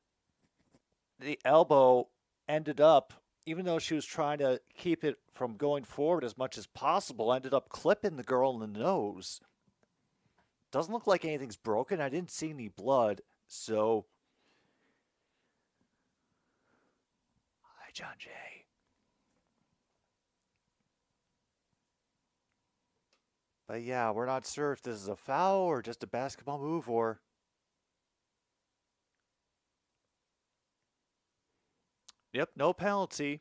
the elbow ended up, even though she was trying to keep it from going forward as much as possible, ended up clipping the girl in the nose. Doesn't look like anything's broken. I didn't see any blood. So, hi, John Jay. But yeah, we're not sure if this is a foul or just a basketball move or. Yep, no penalty.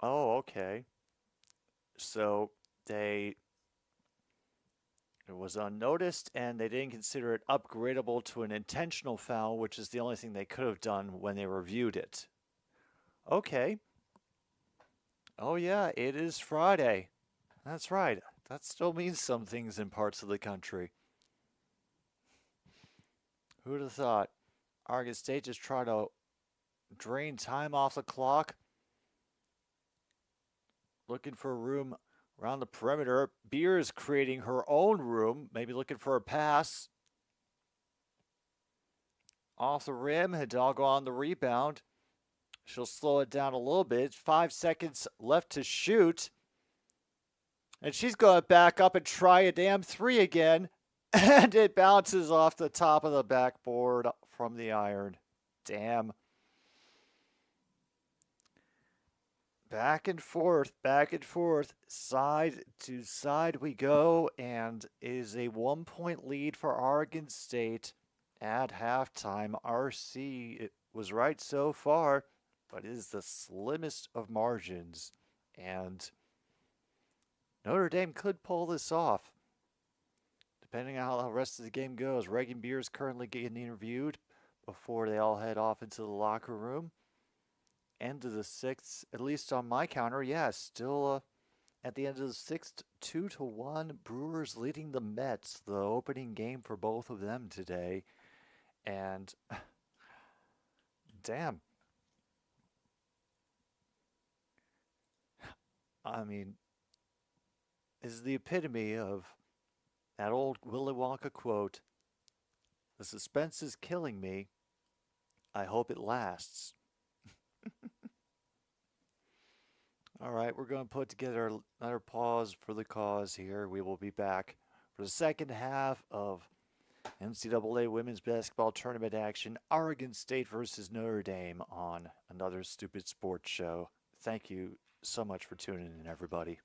Oh, okay. So they it was unnoticed and they didn't consider it upgradable to an intentional foul, which is the only thing they could have done when they reviewed it. Okay. Oh yeah, it is Friday. That's right. That still means some things in parts of the country. Who'd have thought? Oregon State just try to drain time off the clock. looking for a room around the perimeter. Beers creating her own room, maybe looking for a pass. Off the rim, Hidalgo on the rebound. She'll slow it down a little bit. 5 seconds left to shoot. And she's going to back up and try a damn three again. And it bounces off the top of the backboard from the iron. Damn. Back and forth, side to side we go, and it is a 1-point lead for Oregon State at halftime. RC, it was right so far, but it is the slimmest of margins, and Notre Dame could pull this off, depending on how the rest of the game goes. Reagan Beer is currently getting interviewed before they all head off into the locker room. End of the sixth, at least on my counter, yeah, still at the end of the sixth, 2-1. Brewers leading the Mets, the opening game for both of them today. And damn. I mean, is the epitome of that old Willy Wonka quote, "The suspense is killing me. I hope it lasts." All right, we're going to put together another pause for the cause here. We will be back for the second half of NCAA Women's Basketball Tournament action. Oregon State versus Notre Dame on another Stupid Sports Show. Thank you so much for tuning in, everybody.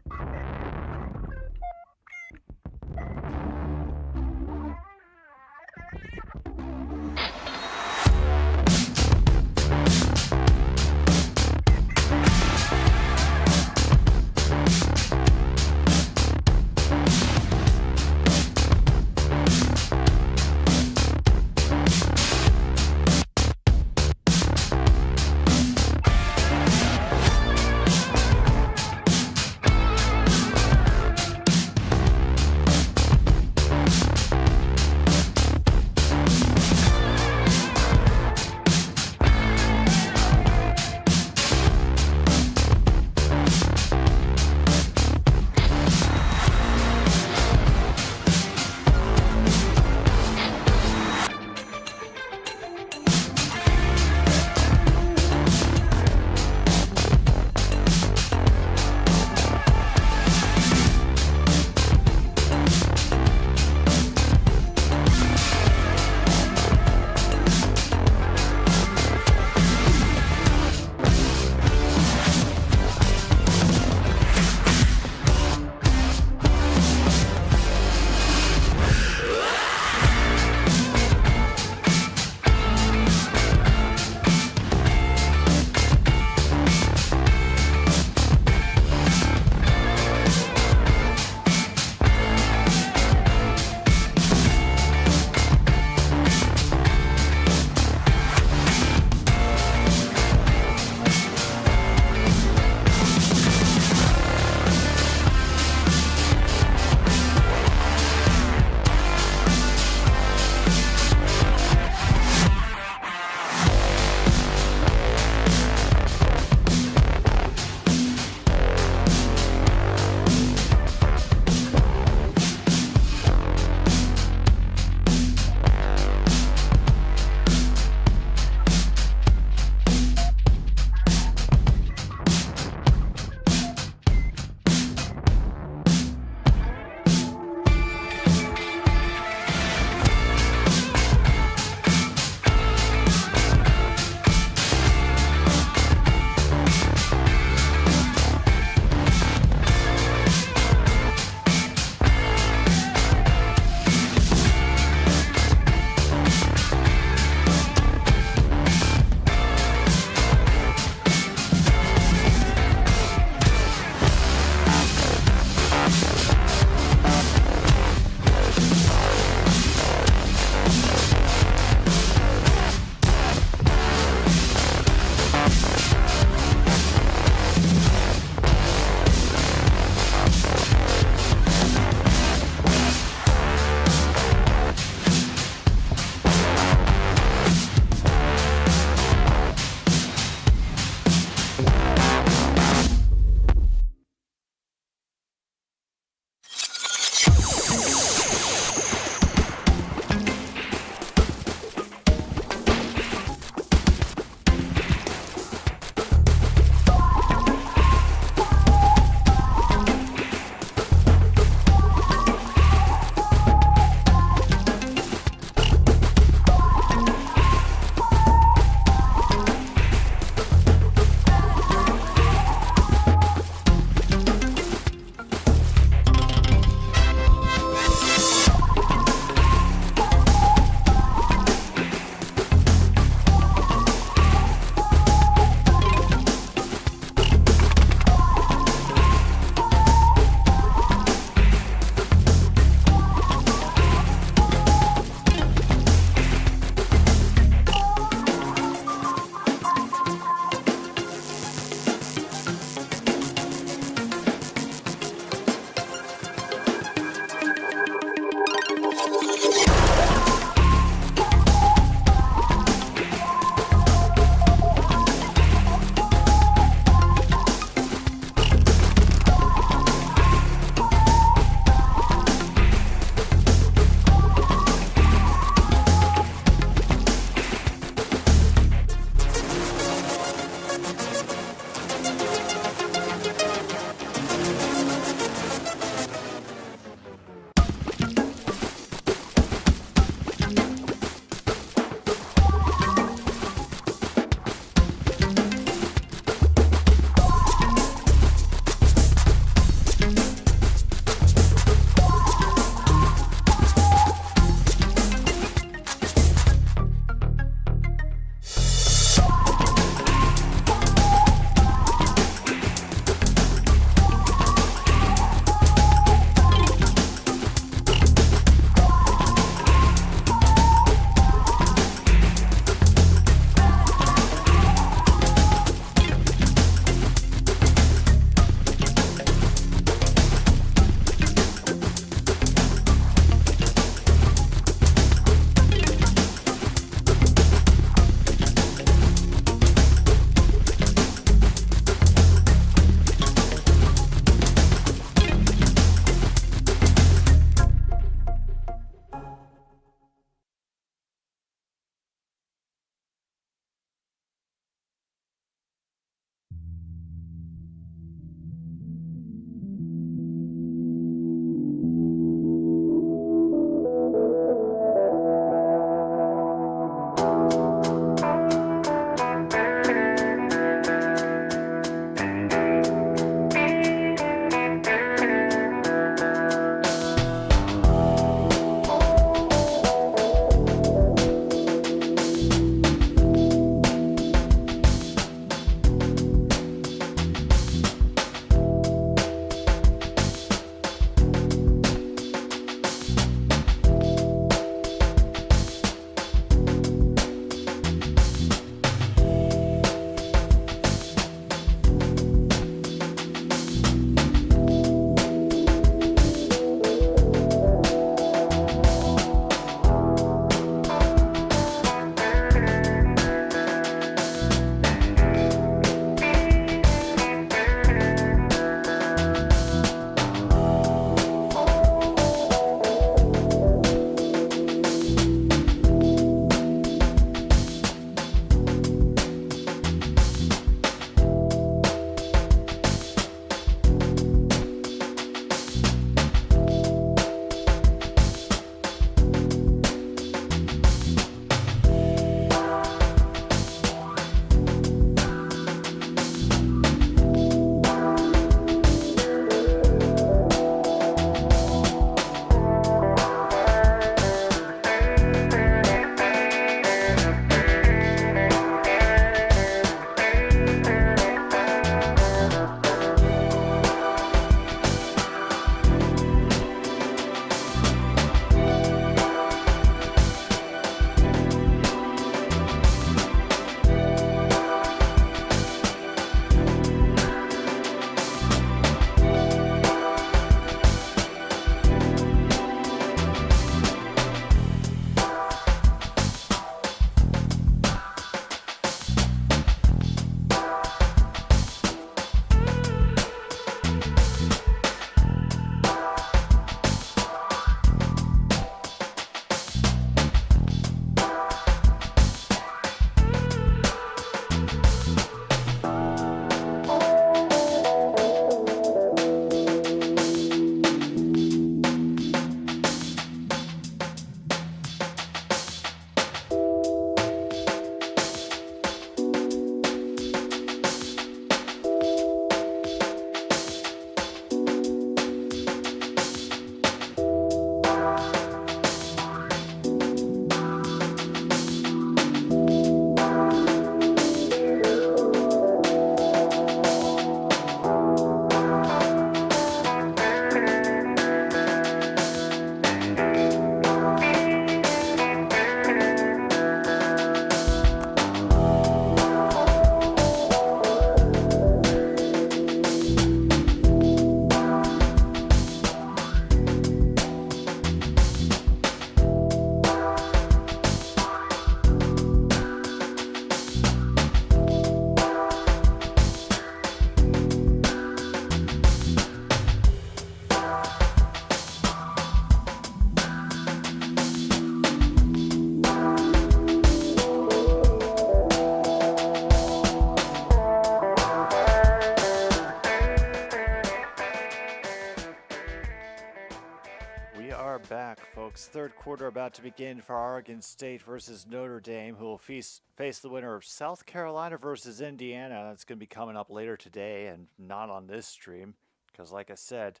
We are back, folks. Third quarter about to begin for Oregon State versus Notre Dame, who will face the winner of South Carolina versus Indiana. That's going to be coming up later today and not on this stream because, like I said,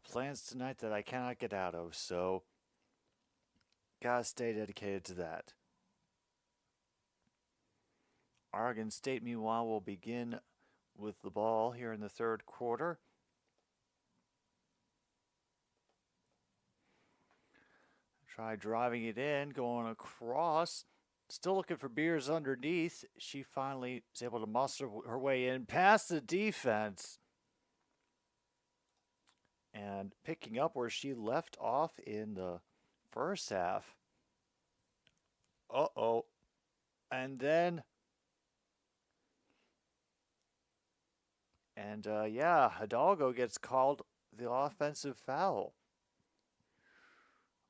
plans tonight that I cannot get out of, so gotta stay dedicated to that. Oregon State, meanwhile, will begin with the ball here in the third quarter. Try driving it in, going across. Still looking for Beers underneath. She finally is able to muster her way in past the defense. And picking up where she left off in the first half. Uh-oh. And then... Hidalgo gets called the offensive foul.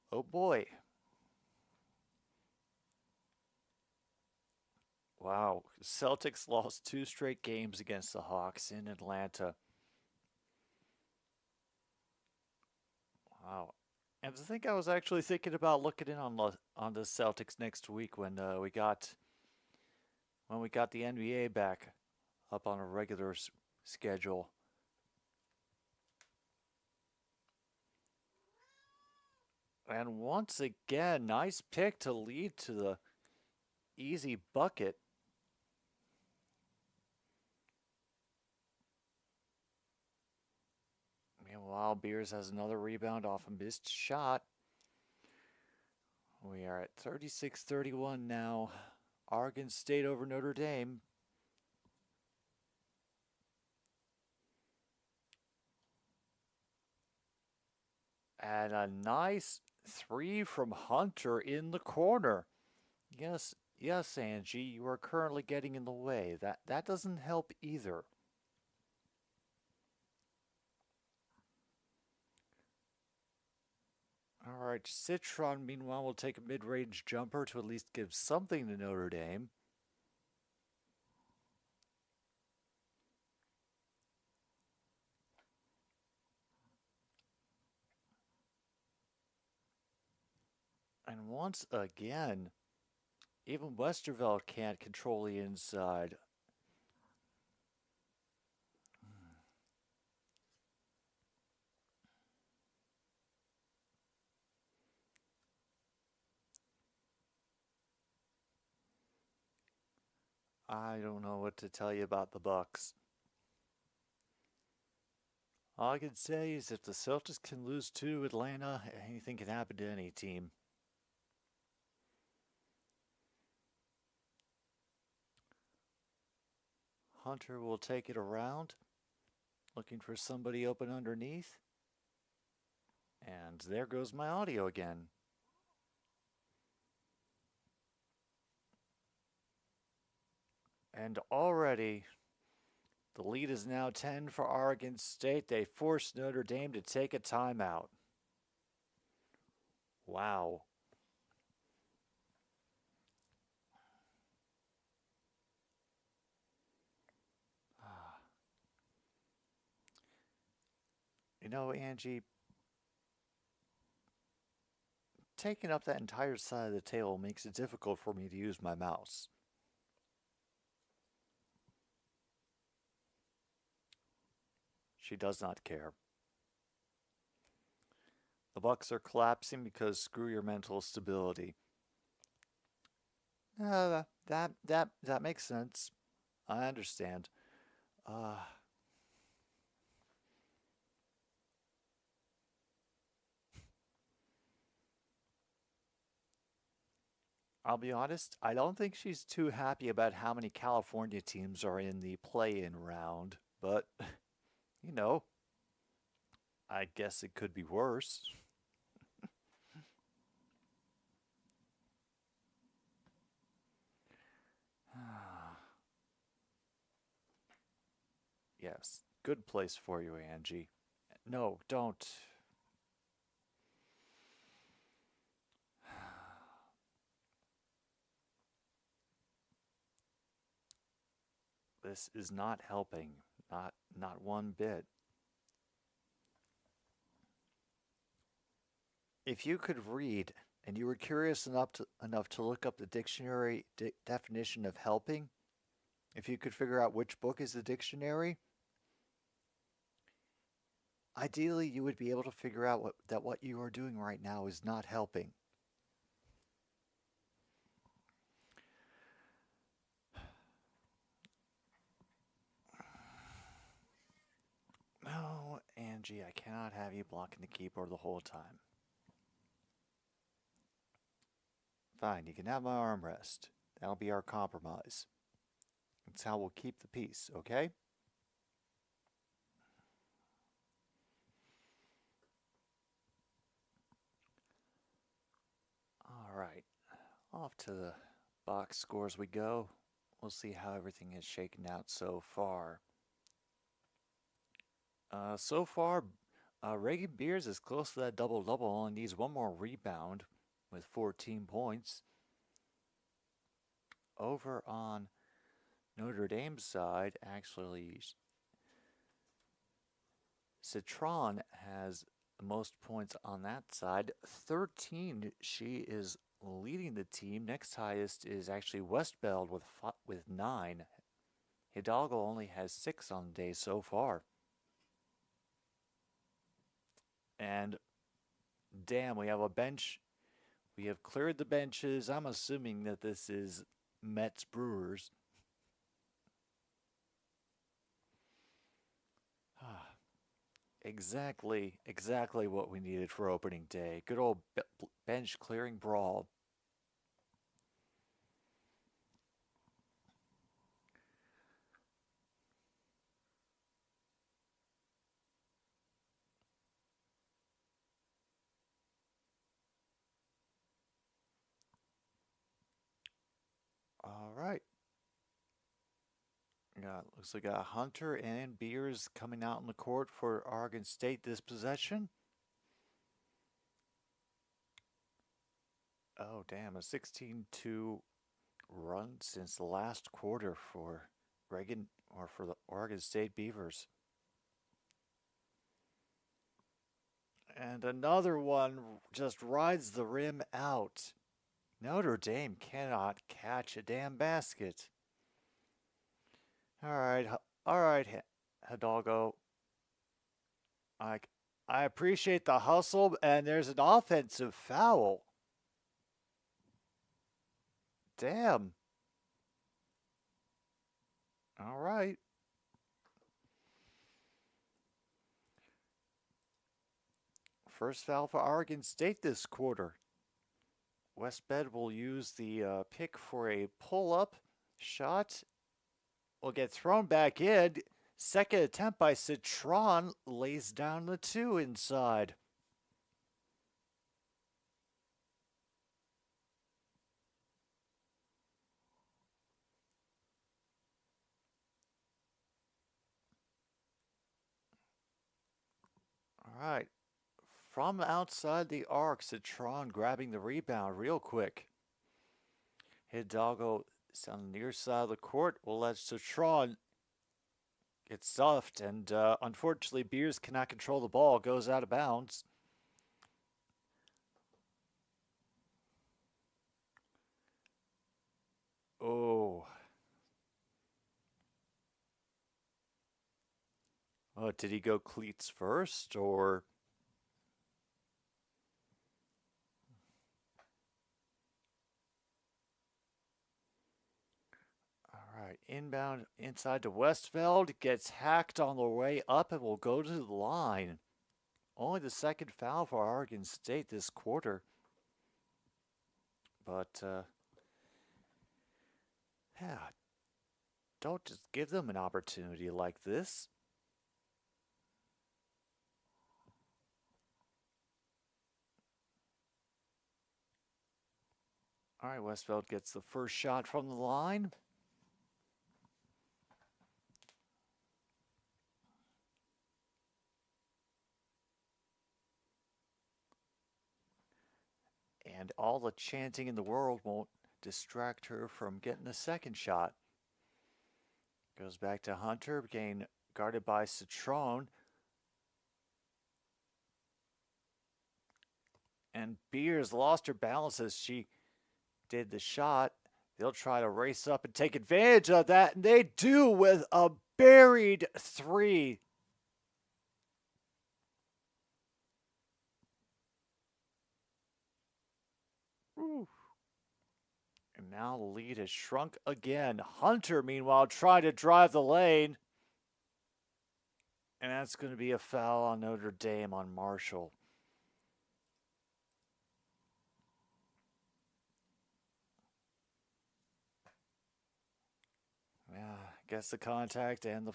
Oh boy. Wow. Celtics lost 2 straight games against the Hawks in Atlanta. Wow. And I think I was actually thinking about looking in on the Celtics next week when we got the NBA back up on a regular schedule. And once again, nice pick to lead to the easy bucket. Meanwhile, Beers has another rebound off a missed shot. We are at 36-31 now. Oregon State over Notre Dame. And a nice 3 from Hunter in the corner. Yes, Angie, you are currently getting in the way. That doesn't help either. All right, Citron, meanwhile, will take a mid-range jumper to at least give something to Notre Dame. And once again, even Westervelt can't control the inside. I don't know what to tell you about the Bucks. All I can say is if the Celtics can lose to Atlanta, anything can happen to any team. Hunter will take it around, looking for somebody open underneath. And there goes my audio again. And already, the lead is now 10 for Oregon State. They forced Notre Dame to take a timeout. Wow. You know, Angie, taking up that entire side of the table makes it difficult for me to use my mouse. She does not care. The Bucks are collapsing because screw your mental stability. That makes sense. I understand. I'll be honest, I don't think she's too happy about how many California teams are in the play-in round, but, you know, I guess it could be worse. Yes, good place for you, Angie. No, don't. This is not helping. Not one bit. If you could read and you were curious enough to look up the dictionary definition of helping, if you could figure out which book is the dictionary, ideally you would be able to figure out what you are doing right now is not helping. No, Angie, I cannot have you blocking the keyboard the whole time. Fine, you can have my armrest. That'll be our compromise. That's how we'll keep the peace, okay? All right, off to the box scores we go. We'll see how everything is shaken out so far. So far, Reagan Beers is close to that double-double, only needs one more rebound with 14 points. Over on Notre Dame's side, actually, Citron has the most points on that side. 13, she is leading the team. Next highest is actually Westbeld with 9. Hidalgo only has 6 on the day so far. And damn, we have a bench. We have cleared the benches. I'm assuming that this is Mets Brewers. Exactly what we needed for opening day. Good old bench clearing brawl. All right. Looks like Hunter and Beers coming out in the court for Oregon State this possession. Oh, damn, a 16-2 run since the last quarter for the Oregon State Beavers. And another one just rides the rim out. Notre Dame cannot catch a damn basket. All right, Hidalgo. I appreciate the hustle, and there's an offensive foul. Damn. All right. First foul for Oregon State this quarter. Westbed will use the pick for a pull-up shot. Will get thrown back in. Second attempt by Citron lays down the 2 inside. All right. From outside the arc, Citron grabbing the rebound real quick. Hidalgo is on the near side of the court. Will let Citron get stuffed, and unfortunately, Beers cannot control the ball. Goes out of bounds. Oh. Did he go cleats first, or? All right, inbound inside to Westfeld. Gets hacked on the way up and will go to the line. Only the second foul for Oregon State this quarter. But, yeah, don't just give them an opportunity like this. All right, Westfeld gets the first shot from the line. And all the chanting in the world won't distract her from getting the second shot. Goes back to Hunter, being guarded by Citron. And Beers lost her balance as she did the shot. They'll try to race up and take advantage of that, and they do with a buried three. Ooh. And now the lead has shrunk again. Hunter, meanwhile, trying to drive the lane. And that's going to be a foul on Notre Dame on Marshall. Yeah, guess the contact and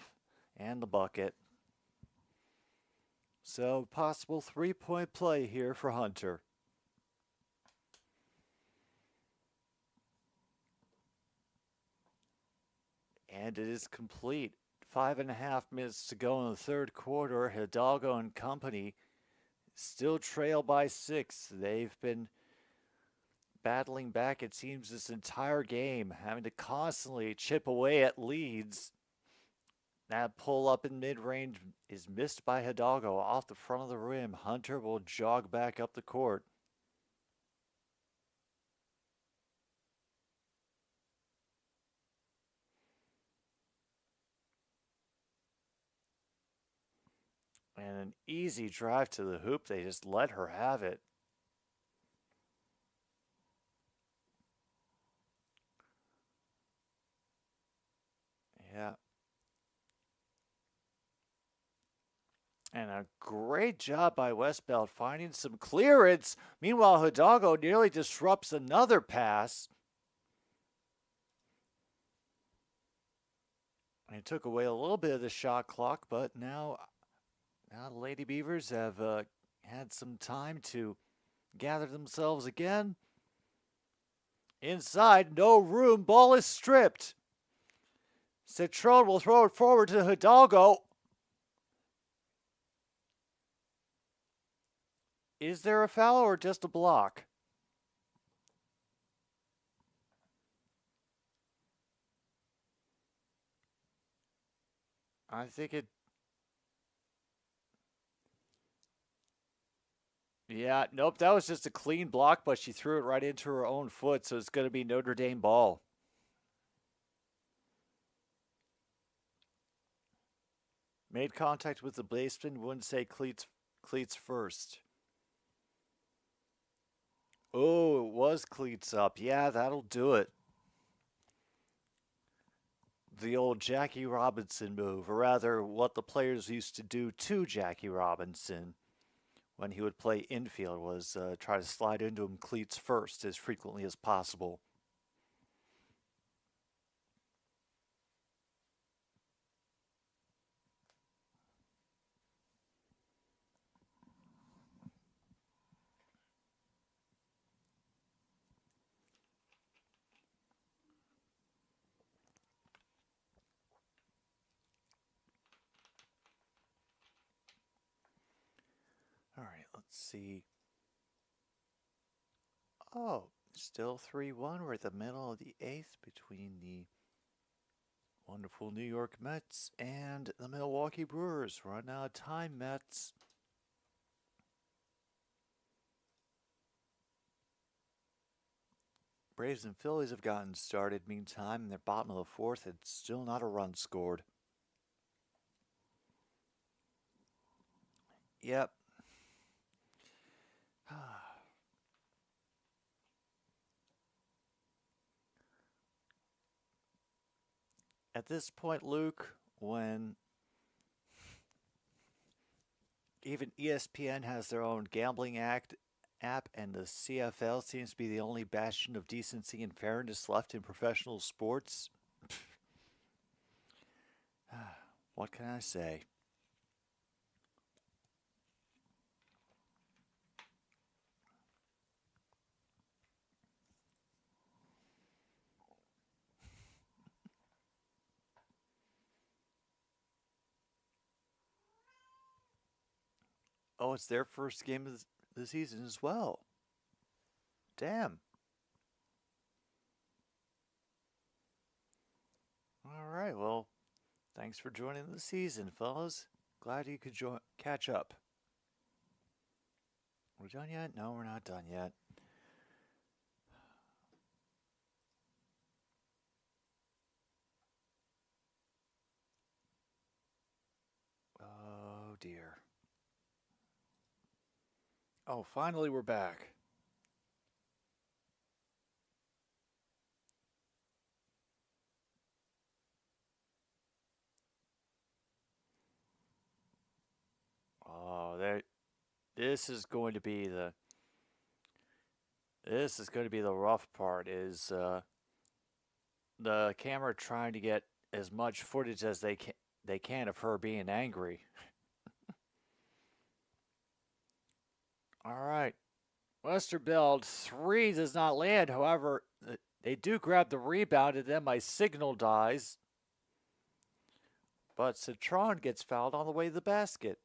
the bucket. So possible 3-point play here for Hunter. And it is complete. 5.5 minutes to go in the third quarter. Hidalgo and company still trail by 6. They've been battling back, it seems, this entire game, having to constantly chip away at leads. That pull up in mid-range is missed by Hidalgo off the front of the rim. Hunter will jog back up the court. And an easy drive to the hoop. They just let her have it. Yeah. And a great job by Westbelt finding some clearance. Meanwhile, Hidalgo nearly disrupts another pass. And it took away a little bit of the shot clock, but now the Lady Beavers have had some time to gather themselves again. Inside, no room. Ball is stripped. Citron will throw it forward to Hidalgo. Is there a foul or just a block? I think it... Yeah, nope, that was just a clean block, but she threw it right into her own foot, so it's going to be Notre Dame ball. Made contact with the baseman, wouldn't say cleats first. Oh, it was cleats up. Yeah, that'll do it. The old Jackie Robinson move, or rather what the players used to do to Jackie Robinson when he would play infield was try to slide into him cleats first as frequently as possible. All right, let's see. Oh, still 3-1. We're at the middle of the 8th between the wonderful New York Mets and the Milwaukee Brewers. Run out of time, Mets. Braves and Phillies have gotten started meantime in their bottom of the 4th. It's still not a run scored. Yep. At this point, Luke, when even ESPN has their own gambling app and the CFL seems to be the only bastion of decency and fairness left in professional sports, what can I say? Oh, it's their first game of the season as well. Damn. All right, well, thanks for joining the season, fellas. Glad you could catch up. We're done yet? No, we're not done yet. Oh, dear. Oh, finally we're back. Oh, this is going to be the rough part, is the camera trying to get as much footage as they can of her being angry. All right. Westerveld 3 does not land. However, they do grab the rebound, and then my signal dies. But Citron gets fouled on the way to the basket.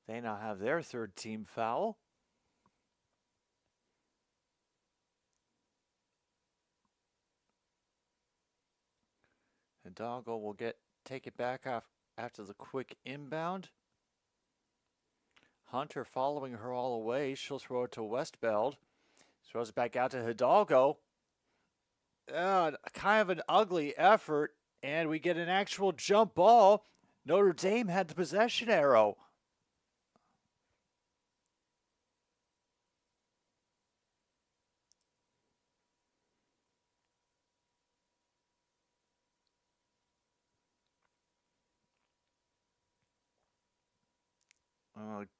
They now have their third team foul. Hidalgo will take it back after the quick inbound. Hunter following her all the way. She'll throw it to Westbeld. Throws it back out to Hidalgo. Kind of an ugly effort, and we get an actual jump ball. Notre Dame had the possession arrow.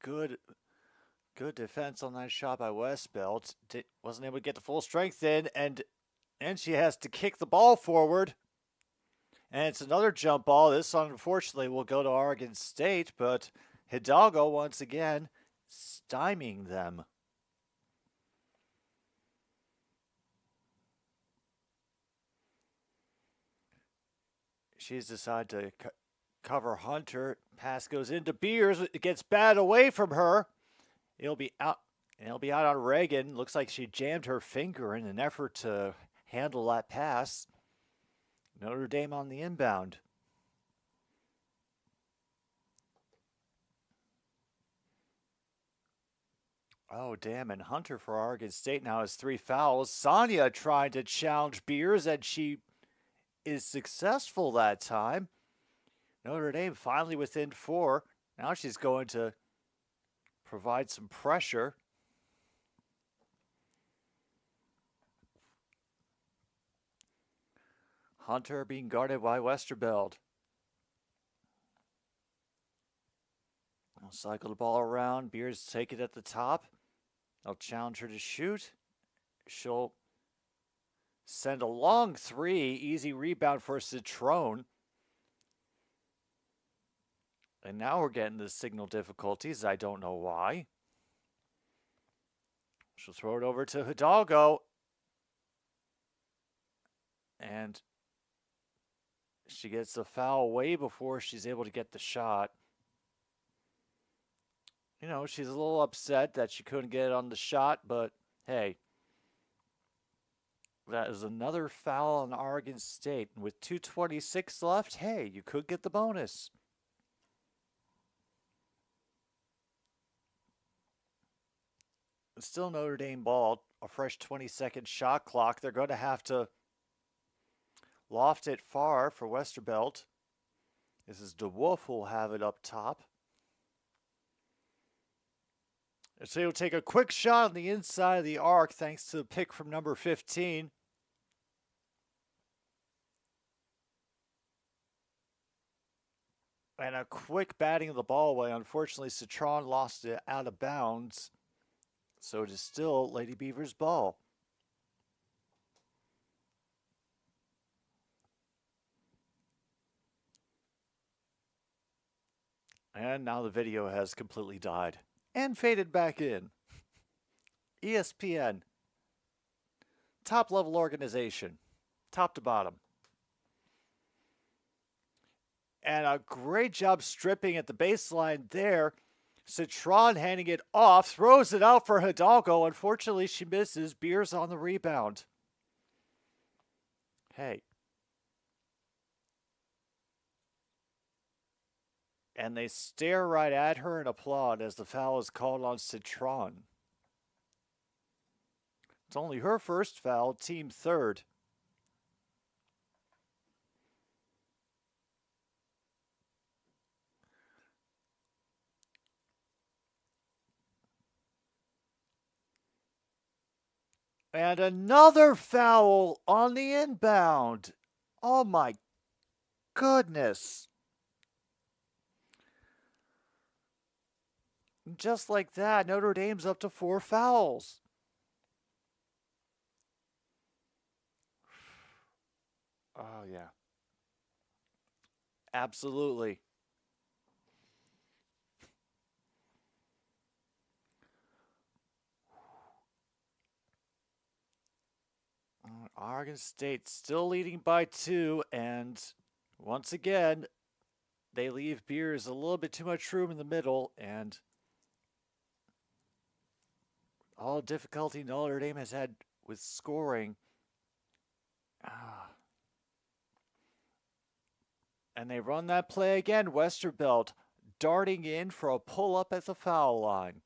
Good defense on that shot by Westbelt. Wasn't able to get the full strength in, and she has to kick the ball forward. And it's another jump ball. This, unfortunately, will go to Oregon State, but Hidalgo, once again, stymieing them. She's decided to cover Hunter. Pass goes into Beers. It gets batted away from her. It'll be out on Reagan. Looks like she jammed her finger in an effort to handle that pass. Notre Dame on the inbound. Oh, damn, and Hunter for Oregon State now has 3 fouls. Sonia trying to challenge Beers, and she is successful that time. Notre Dame finally within 4. Now she's going to provide some pressure. Hunter being guarded by Westerveld. I'll cycle the ball around. Beers take it at the top. I'll challenge her to shoot. She'll send a long 3. Easy rebound for Citron. And now we're getting the signal difficulties. I don't know why. She'll throw it over to Hidalgo. And she gets the foul way before she's able to get the shot. You know, she's a little upset that she couldn't get it on the shot, but hey, that is another foul on Oregon State. And with 2:26 left, hey, you could get the bonus. Still Notre Dame ball, a fresh 20-second shot clock. They're going to have to loft it far for Westerveld. This is DeWolf who will have it up top. And so he'll take a quick shot on the inside of the arc thanks to the pick from number 15. And a quick batting of the ball away. Unfortunately, Citron lost it out of bounds. So it is still Lady Beaver's ball. And now the video has completely died and faded back in. ESPN. Top level organization. Top to bottom. And a great job stripping at the baseline there. Citron handing it off, throws it out for Hidalgo. Unfortunately, she misses. Beers on the rebound. Hey. And they stare right at her and applaud as the foul is called on Citron. It's only her first foul, team third. And another foul on the inbound. Oh my goodness. Just like that, Notre Dame's up to 4 fouls. Oh, yeah. Absolutely. Oregon State still leading by 2, and once again, they leave Beers a little bit too much room in the middle, and all the difficulty Notre Dame has had with scoring. And they run that play again. Westervelt darting in for a pull-up at the foul line.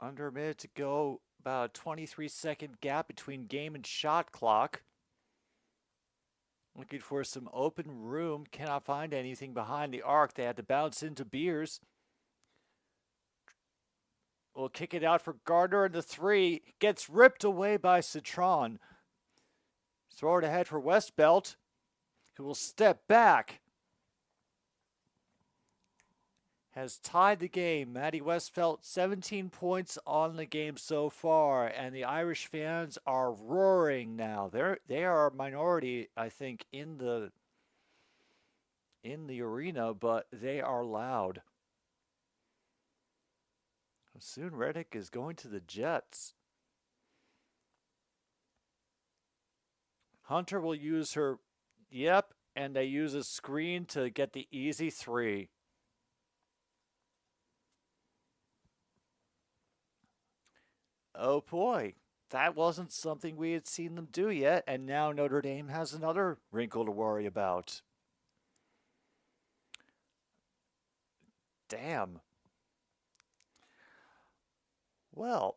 Under a minute to go, about a 23-second gap between game and shot clock. Looking for some open room. Cannot find anything behind the arc. They had to bounce into Beers. Will kick it out for Gardner, and the 3 gets ripped away by Citron. Throw it ahead for Westbelt, who will step back. Has tied the game. Maddie Westbelt, 17 points on the game so far, and the Irish fans are roaring now. They are a minority, I think, in the arena, but they are loud. Soon Reddick is going to the Jets. Hunter will use her, and they use a screen to get the easy 3. Oh boy, that wasn't something we had seen them do yet, and now Notre Dame has another wrinkle to worry about. Damn. Well,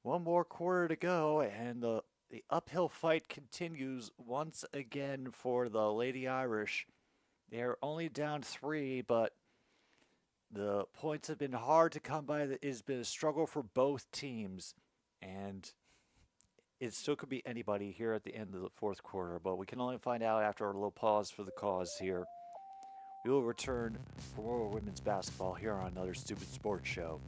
one more quarter to go, and the uphill fight continues once again for the Lady Irish. They're only down 3, but the points have been hard to come by. It has been a struggle for both teams, and it still could be anybody here at the end of the fourth quarter, but we can only find out after a little pause for the cause here. We will return for more women's basketball here on another Stupid Sports Show.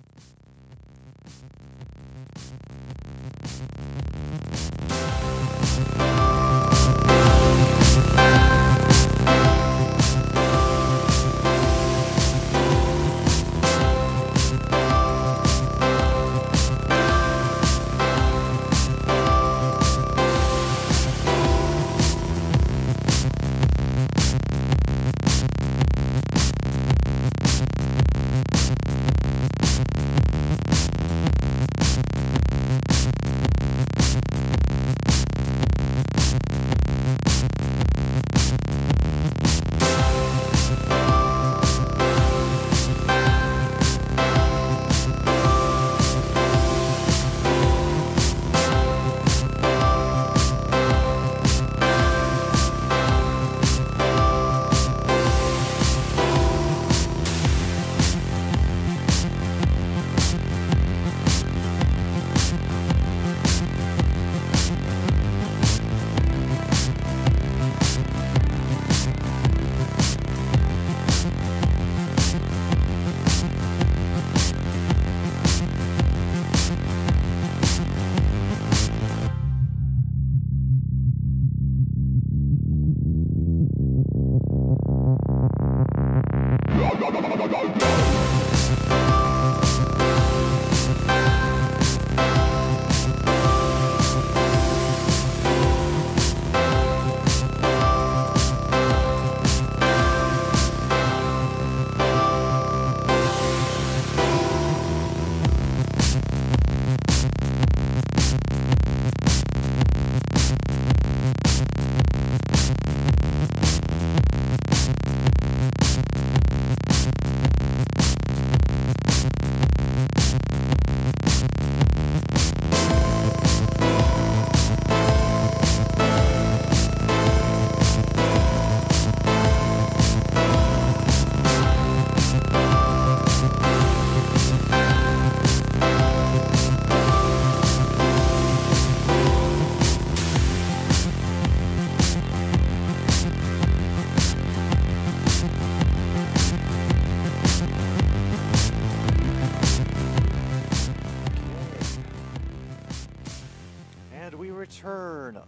And we return.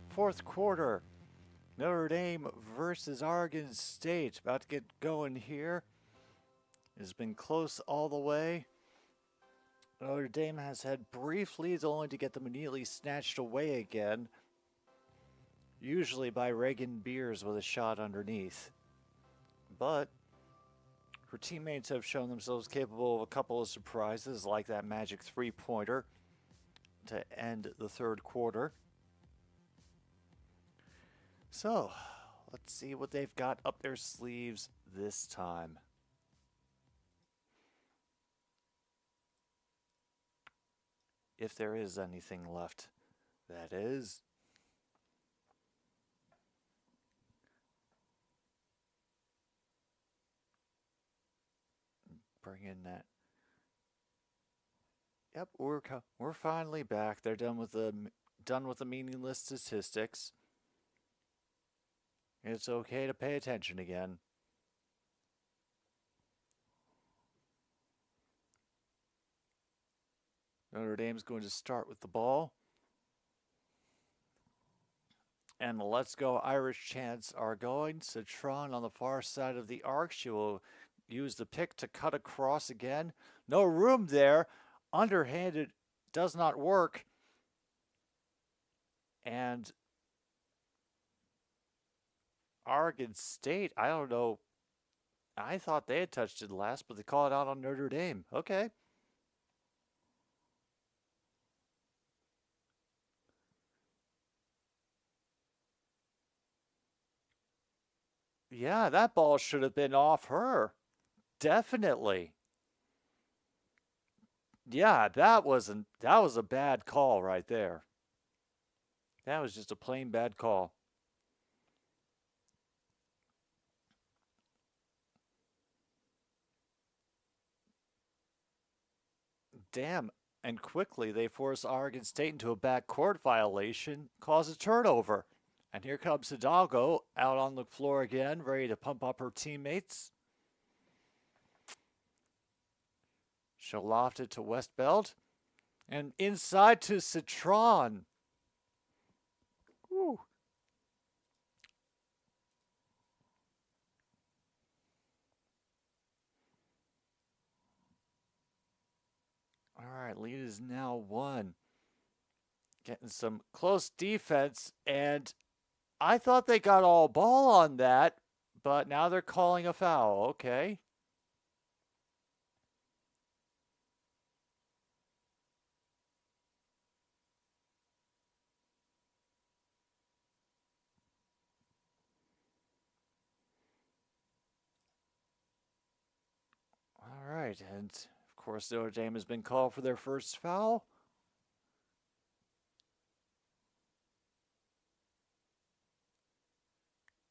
Fourth quarter. Notre Dame versus Oregon State. About to get going here. It's been close all the way. Notre Dame has had brief leads only to get them immediately snatched away again. Usually by Reagan Beers with a shot underneath. But her teammates have shown themselves capable of a couple of surprises, like that magic three-pointer to end the third quarter. So, let's see what they've got up their sleeves this time. If there is anything left, that is. Bring in that. Yep, we're finally back. They're done with the meaningless statistics. It's okay to pay attention again. Notre Dame's going to start with the ball. And the Let's Go Irish chants are going. Citron on the far side of the arc. She will use the pick to cut across again. No room there. Underhanded does not work. And Oregon State, I don't know. I thought they had touched it last, but they call it out on Notre Dame. Okay. Yeah, that ball should have been off her. Definitely. Yeah, that was a bad call right there. That was just a plain bad call. Damn. And quickly they force Oregon State into a backcourt violation, cause a turnover. And here comes Hidalgo out on the floor again, ready to pump up her teammates. She'll loft it to Westbeld. And inside to Citron. Woo. All right, lead is now 1. Getting some close defense, and I thought they got all ball on that, but now they're calling a foul. Okay. All right, and of course Notre Dame has been called for their first foul.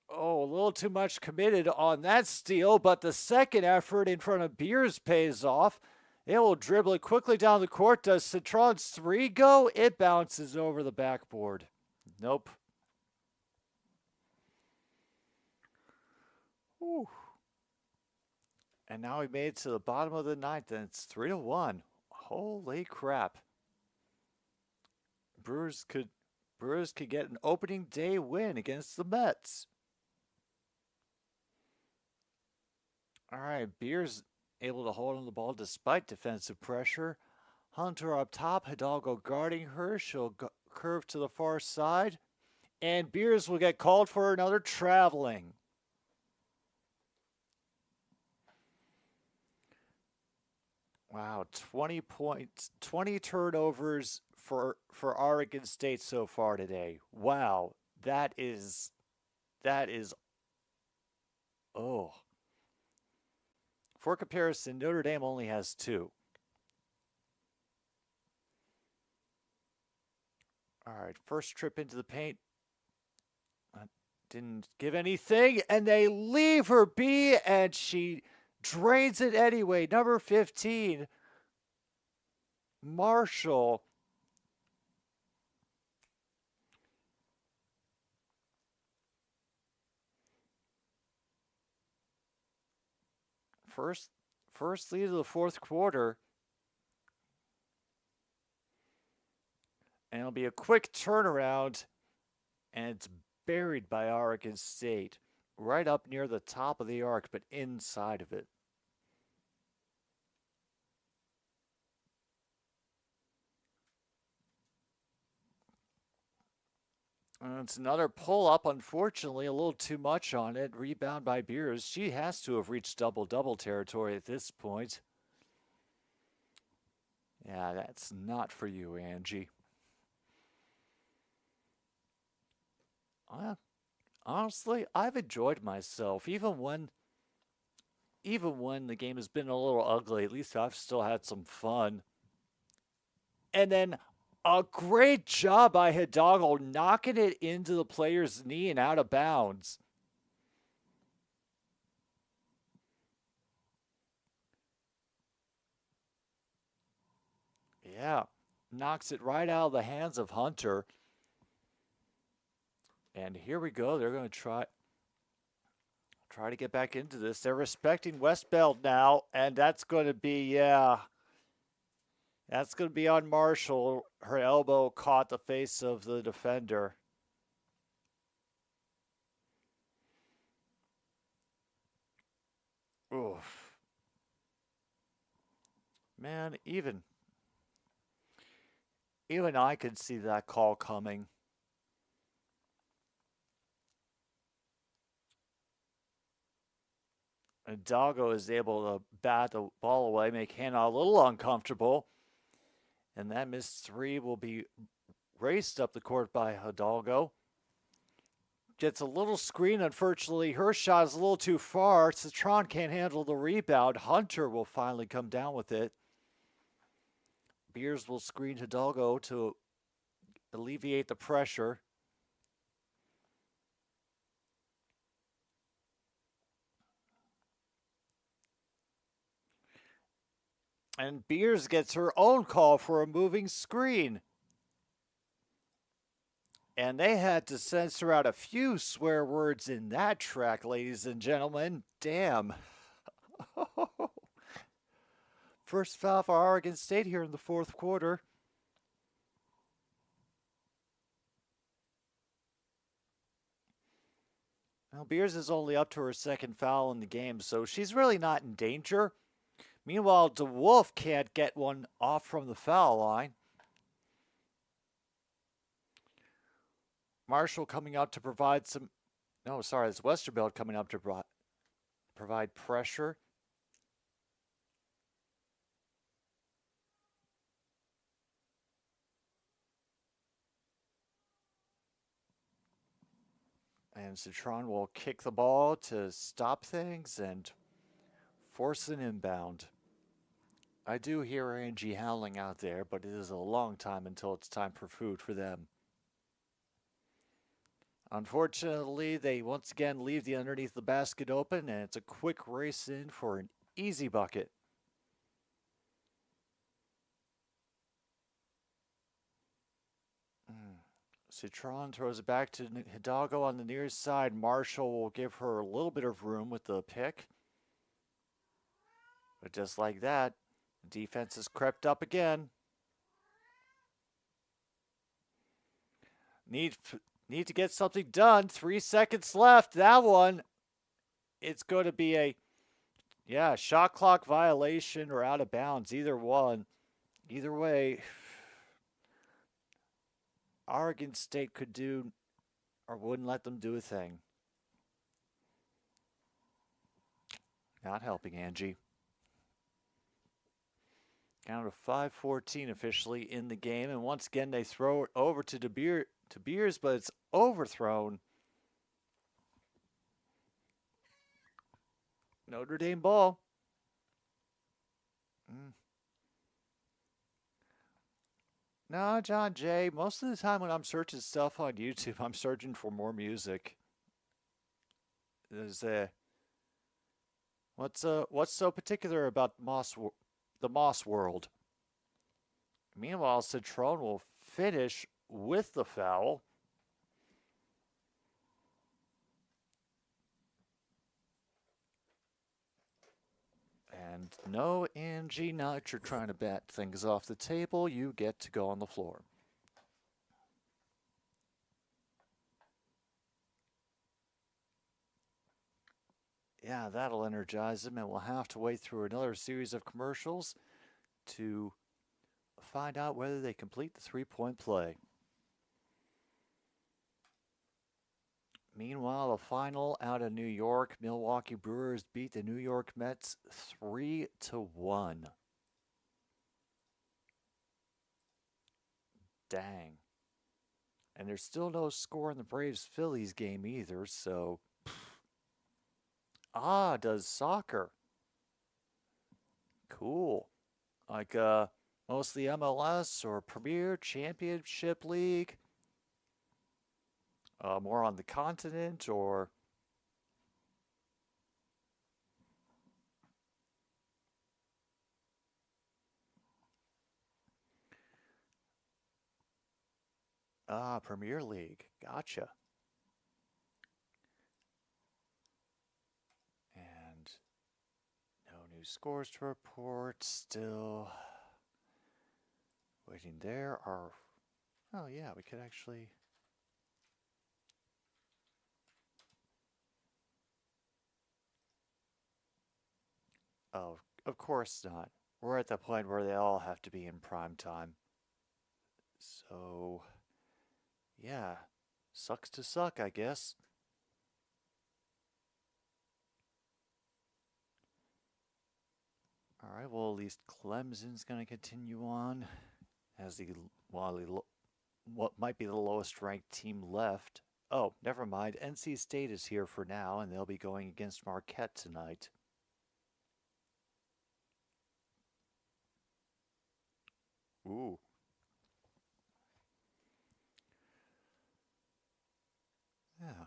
Oh, a little too much committed on that steal, but the second effort in front of Beers pays off. It will dribble it quickly down the court. Does Citron's 3 go? It bounces over the backboard. Nope. Whew. And now we made it to the bottom of the ninth, and it's 3-1. Holy crap. Brewers could get an opening day win against the Mets. All right, Beers able to hold on the ball despite defensive pressure. Hunter up top, Hidalgo guarding her. She'll curve to the far side. And Beers will get called for another traveling. Wow, 20 points, 20 turnovers for Oregon State so far today. Wow, that is oh. For comparison, Notre Dame only has 2. All right, first trip into the paint. Didn't give anything, and they leave her be, and she drains it anyway. Number 15, Marshall. First lead of the fourth quarter. And it'll be a quick turnaround, and it's buried by Oregon State. Right up near the top of the arc, but inside of it. And it's another pull up, unfortunately, a little too much on it. Rebound by Beers. She has to have reached double-double territory at this point. Yeah, that's not for you, Angie. Honestly, I've enjoyed myself. Even when the game has been a little ugly, at least I've still had some fun. And then a great job by Hidalgo knocking it into the player's knee and out of bounds. Yeah, knocks it right out of the hands of Hunter. And here we go. They're going to try to get back into this. They're respecting Westbelt now, and that's going to be, that's going to be on Marshall. Her elbow caught the face of the defender. Oof. Man, even I could see that call coming. And Doggo is able to bat the ball away, make Hannah a little uncomfortable. And that missed three will be raced up the court by Hidalgo. Gets a little screen. Unfortunately, her shot is a little too far. Citron can't handle the rebound. Hunter will finally come down with it. Beers will screen Hidalgo to alleviate the pressure. And Beers gets her own call for a moving screen. And they had to censor out a few swear words in that track, ladies and gentlemen. Damn. First foul for Oregon State here in the fourth quarter. Well, Beers is only up to her second foul in the game, so she's really not in danger. Meanwhile, DeWolf can't get one off from the foul line. Marshall coming up to provide some... No, sorry, it's Westerveld coming up to provide pressure. And Citron will kick the ball to stop things and force an inbound. I do hear Angie howling out there, but it is a long time until it's time for food for them. Unfortunately, they once again leave the underneath the basket open, and it's a quick race in for an easy bucket. Citron throws it back to Hidalgo on the near side. Marshall will give her a little bit of room with the pick. But just like that, defense has crept up again. Need to get something done. 3 seconds left. That one, it's going to be a, shot clock violation or out of bounds. Either one. Either way, Oregon State could do or wouldn't let them do a thing. Not helping, Angie. Count of 5:14 officially in the game, and once again they throw it over to Beers, but it's overthrown. Notre Dame ball. No, John Jay, most of the time when I'm searching stuff on YouTube, I'm searching for more music. There's what's so particular about the Moss world? Meanwhile, Citron will finish with the foul. And no, Angie, now that you're trying to bat things off the table, you get to go on the floor. Yeah, that'll energize them, and we'll have to wait through another series of commercials to find out whether they complete the 3-point play. Meanwhile, the final out of New York, Milwaukee Brewers beat the New York Mets 3-1. Dang. And there's still no score in the Braves-Phillies game either, so... does soccer. Cool. Like, mostly MLS or Premier Championship League? More on the continent or... Premier League. Gotcha. And no new scores to report. Still waiting there. Oh yeah, we could actually... Oh, of course not. We're at the point where they all have to be in prime time. So, yeah, sucks to suck, I guess. All right, well, at least Clemson's going to continue on as what might be the lowest ranked team left. Oh, never mind. NC State is here for now, and they'll be going against Marquette tonight. Ooh. Yeah.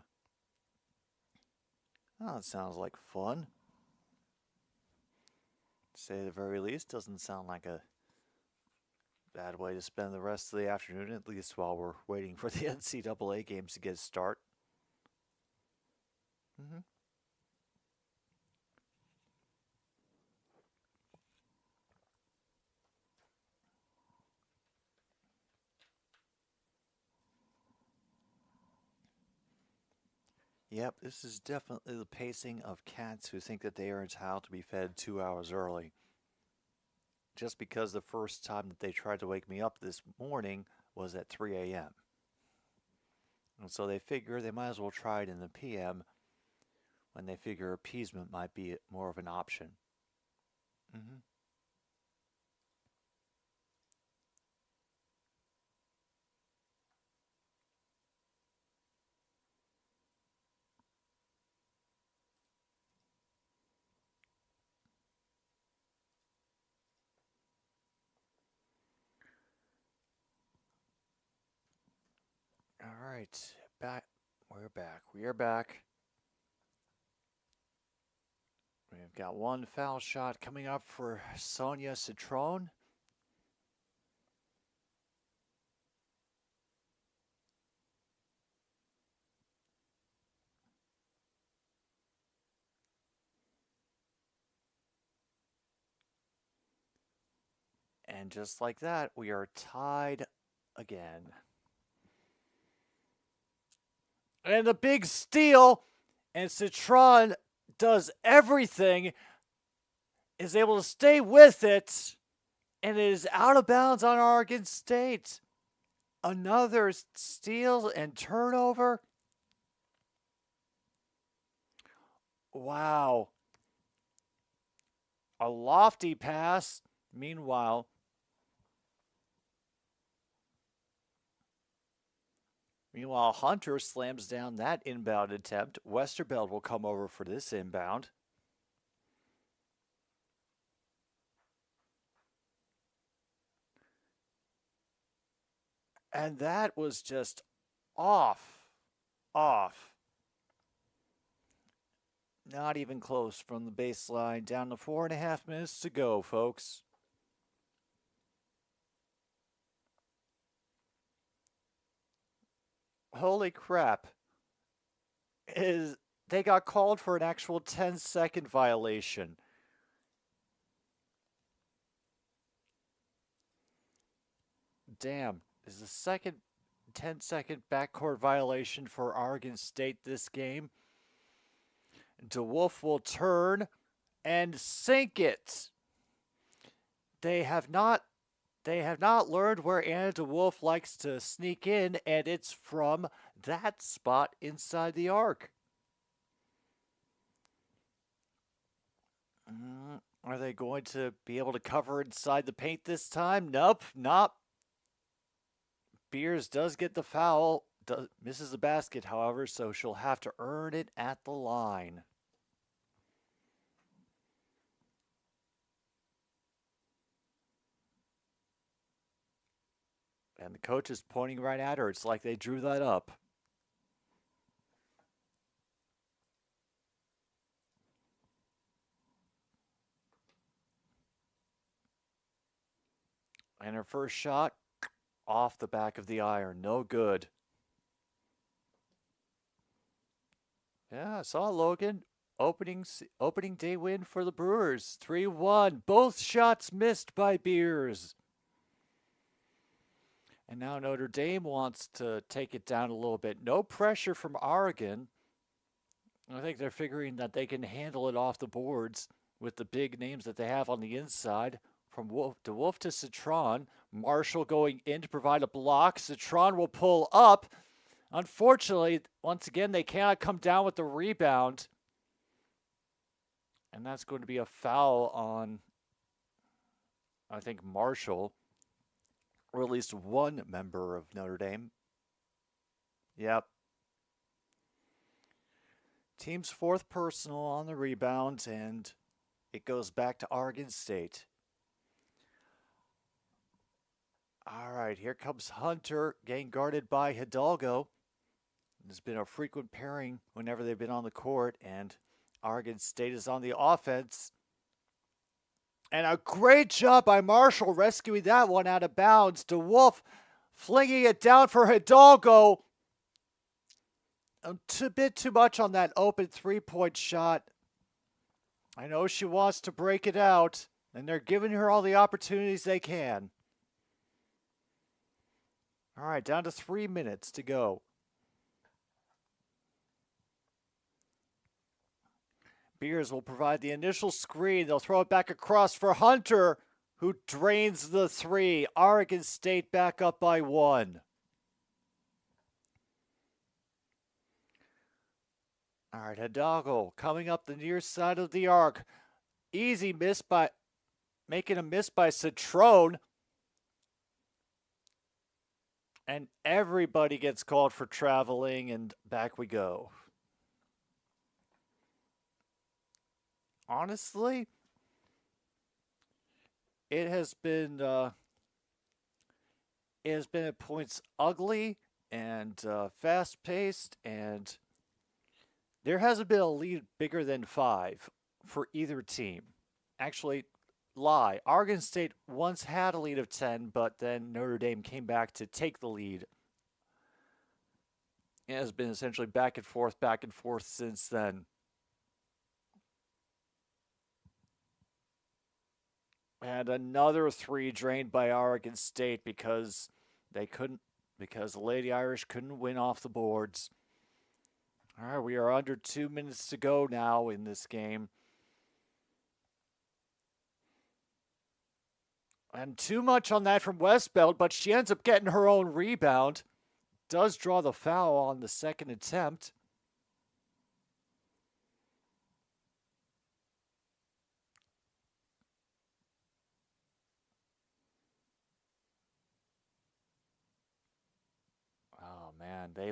Oh, that sounds like fun. To say the very least, doesn't sound like a bad way to spend the rest of the afternoon, at least while we're waiting for the NCAA games to get start. Mm-hmm. Yep, this is definitely the pacing of cats who think that they are entitled to be fed 2 hours early. Just because the first time that they tried to wake me up this morning was at 3 a.m. And so they figure they might as well try it in the PM when they figure appeasement might be more of an option. Mm-hmm. All right, back. We're back. We are back. We've got one foul shot coming up for Sonia Citron. And just like that, we are tied again. And the big steal, and Citron does everything, is able to stay with it, and it is out of bounds on Oregon State. Another steal and turnover. Wow. A lofty pass. Meanwhile, Hunter slams down that inbound attempt. Westerveld will come over for this inbound. And that was just off. Not even close from the baseline. Down to 4.5 minutes to go, folks. Holy crap. They got called for an actual 10-second violation. Damn. Is the second 10-second backcourt violation for Oregon State this game? DeWolf will turn and sink it. They have not learned where Anna DeWolf likes to sneak in, and it's from that spot inside the arc. Are they going to be able to cover inside the paint this time? Nope, not. Beers does get the foul, misses the basket, however, so she'll have to earn it at the line. And the coach is pointing right at her. It's like they drew that up. And her first shot, off the back of the iron. No good. Yeah, I saw Logan. Opening day win for the Brewers. 3-1. Both shots missed by Beers. And now Notre Dame wants to take it down a little bit. No pressure from Oregon. I think they're figuring that they can handle it off the boards with the big names that they have on the inside. From DeWolf to Citron. Marshall going in to provide a block. Citron will pull up. Unfortunately, once again, they cannot come down with the rebound. And that's going to be a foul on, I think, Marshall. Or at least one member of Notre Dame. Yep. Team's fourth personal on the rebound, and it goes back to Oregon State. All right, here comes Hunter, getting guarded by Hidalgo. There's been a frequent pairing whenever they've been on the court, and Oregon State is on the offense. And a great job by Marshall rescuing that one out of bounds. DeWolf flinging it down for Hidalgo. A bit too much on that open three-point shot. I know she wants to break it out, and they're giving her all the opportunities they can. All right, down to 3 minutes to go. Beers will provide the initial screen. They'll throw it back across for Hunter, who drains the three. Oregon State back up by 1. All right, Hidalgo coming up the near side of the arc. Easy miss by, making a miss by Citron. And everybody gets called for traveling, and back we go. Honestly, it has been at points ugly and fast-paced, and there hasn't been a lead bigger than 5 for either team. Actually, lie. Oregon State once had a lead of 10, but then Notre Dame came back to take the lead. It has been essentially back and forth since then. And another 3 drained by Oregon State because the Lady Irish couldn't win off the boards. All right, we are under 2 minutes to go now in this game. And too much on that from Westbelt, but she ends up getting her own rebound. Does draw the foul on the second attempt. Oh man, they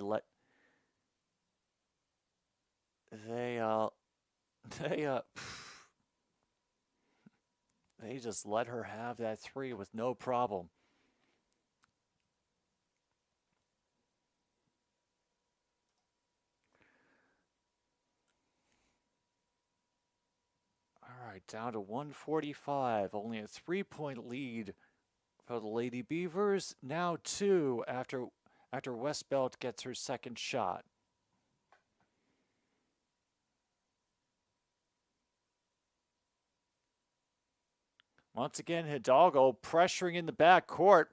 just let her have that 3 with no problem. All right, down to 145. Only a 3-point lead for the Lady Beavers. Now 2 after Westbelt gets her second shot. Once again, Hidalgo pressuring in the back court.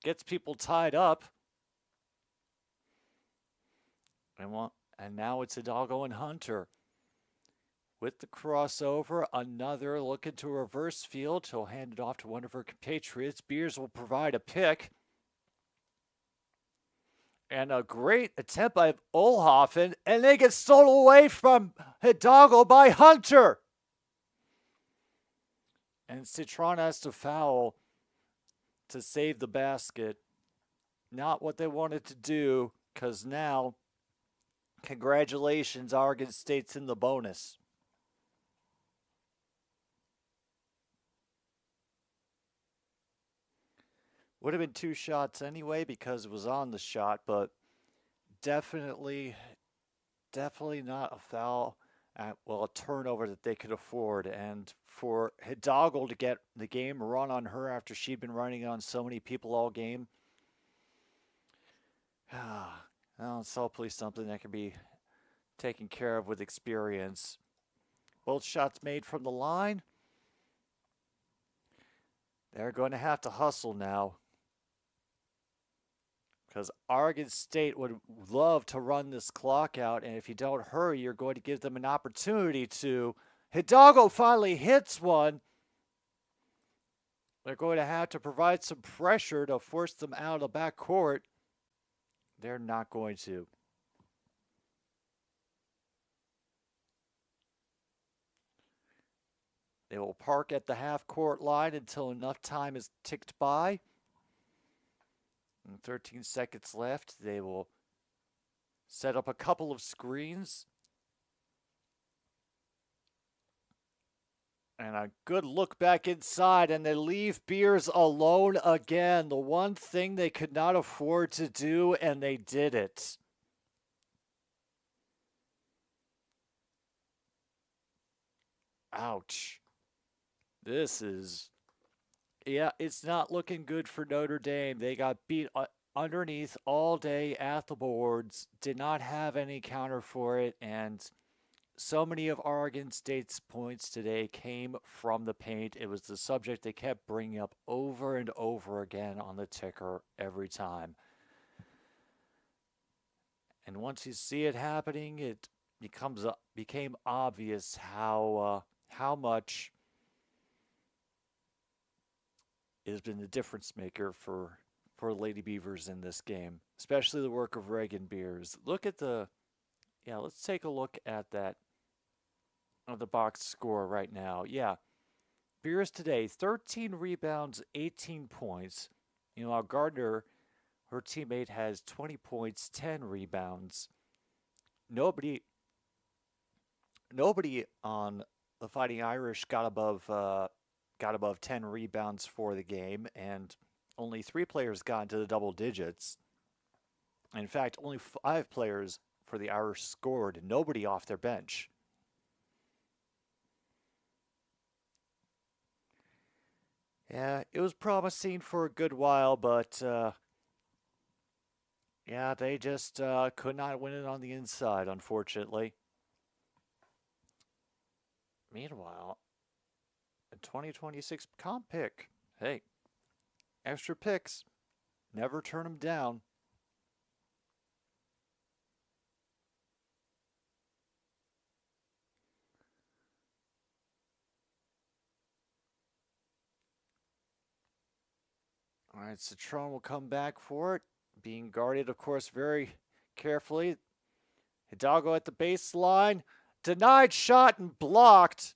Gets people tied up. And now it's Hidalgo and Hunter. with the crossover. Another look into reverse field. He'll hand it off to one of her compatriots. Beers will provide a pick. And a great attempt by Olhoffen, and they get stolen away from Hidalgo by Hunter. And Citron has to foul to save the basket. Not what they wanted to do, because now, congratulations, Oregon State's in the bonus. Would have been 2 shots anyway because it was on the shot, but definitely not a foul. A turnover that they could afford. And for Hidalgo to get the game run on her after she'd been running on so many people all game, it's hopefully something that can be taken care of with experience. Both shots made from the line. They're going to have to hustle now, because Oregon State would love to run this clock out, and if you don't hurry, you're going to give them an opportunity to. Hidalgo finally hits one. They're going to have to provide some pressure to force them out of the backcourt. They're not going to. They will park at the half-court line until enough time is ticked by. 13 seconds left. They will set up a couple of screens. And a good look back inside, and they leave Beers alone again. The one thing they could not afford to do, and they did it. Ouch. This is... Yeah, it's not looking good for Notre Dame. They got beat underneath all day at the boards, did not have any counter for it, and so many of Oregon State's points today came from the paint. It was the subject they kept bringing up over and over again on the ticker every time. And once you see it happening, it became obvious how much has been the difference maker for Lady Beavers in this game, especially the work of Reagan Beers. Let's take a look at that on the box score right now. Yeah, Beers today, 13 rebounds, 18 points. Gardner, her teammate, has 20 points, 10 rebounds. Nobody on the Fighting Irish got above 10 rebounds for the game, and only 3 players got into the double digits. In fact, only 5 players for the Irish scored, nobody off their bench. Yeah, it was promising for a good while, but they just could not win it on the inside, unfortunately. Meanwhile, a 2026 comp pick. Hey, extra picks. Never turn them down. All right, Citron will come back for it. Being guarded, of course, very carefully. Hidalgo at the baseline. Denied shot and blocked.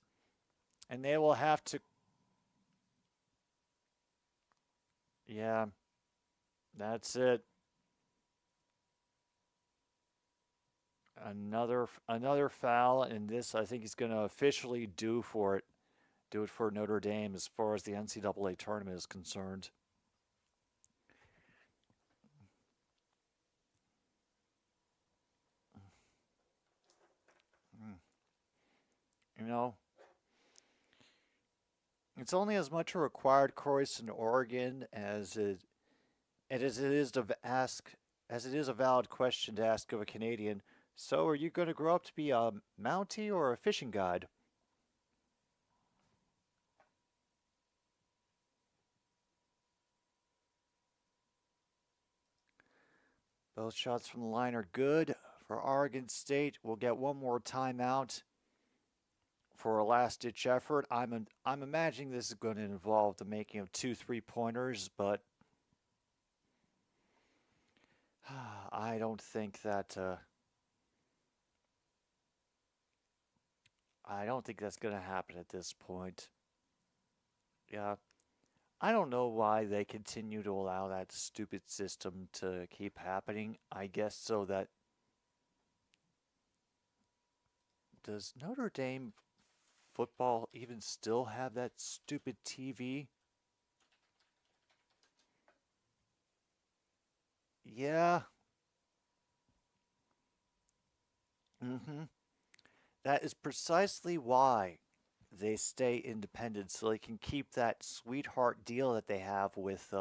And they will have to... Yeah, that's it. Another foul, and this I think is going to officially do it for Notre Dame as far as the NCAA tournament is concerned. It's only as much a required course in Oregon as it is a valid question to ask of a Canadian. So, are you going to grow up to be a Mountie or a fishing guide? Both shots from the line are good for Oregon State. We'll get one more timeout. for a last-ditch effort. I'm imagining this is going to involve the making of 2 3-pointers, but I don't think that I don't think that's going to happen at this point. Yeah, I don't know why they continue to allow that stupid system to keep happening. I guess so that does Notre Dame football even still have that stupid TV? Yeah. Mm-hmm. That is precisely why they stay independent so they can keep that sweetheart deal that they have with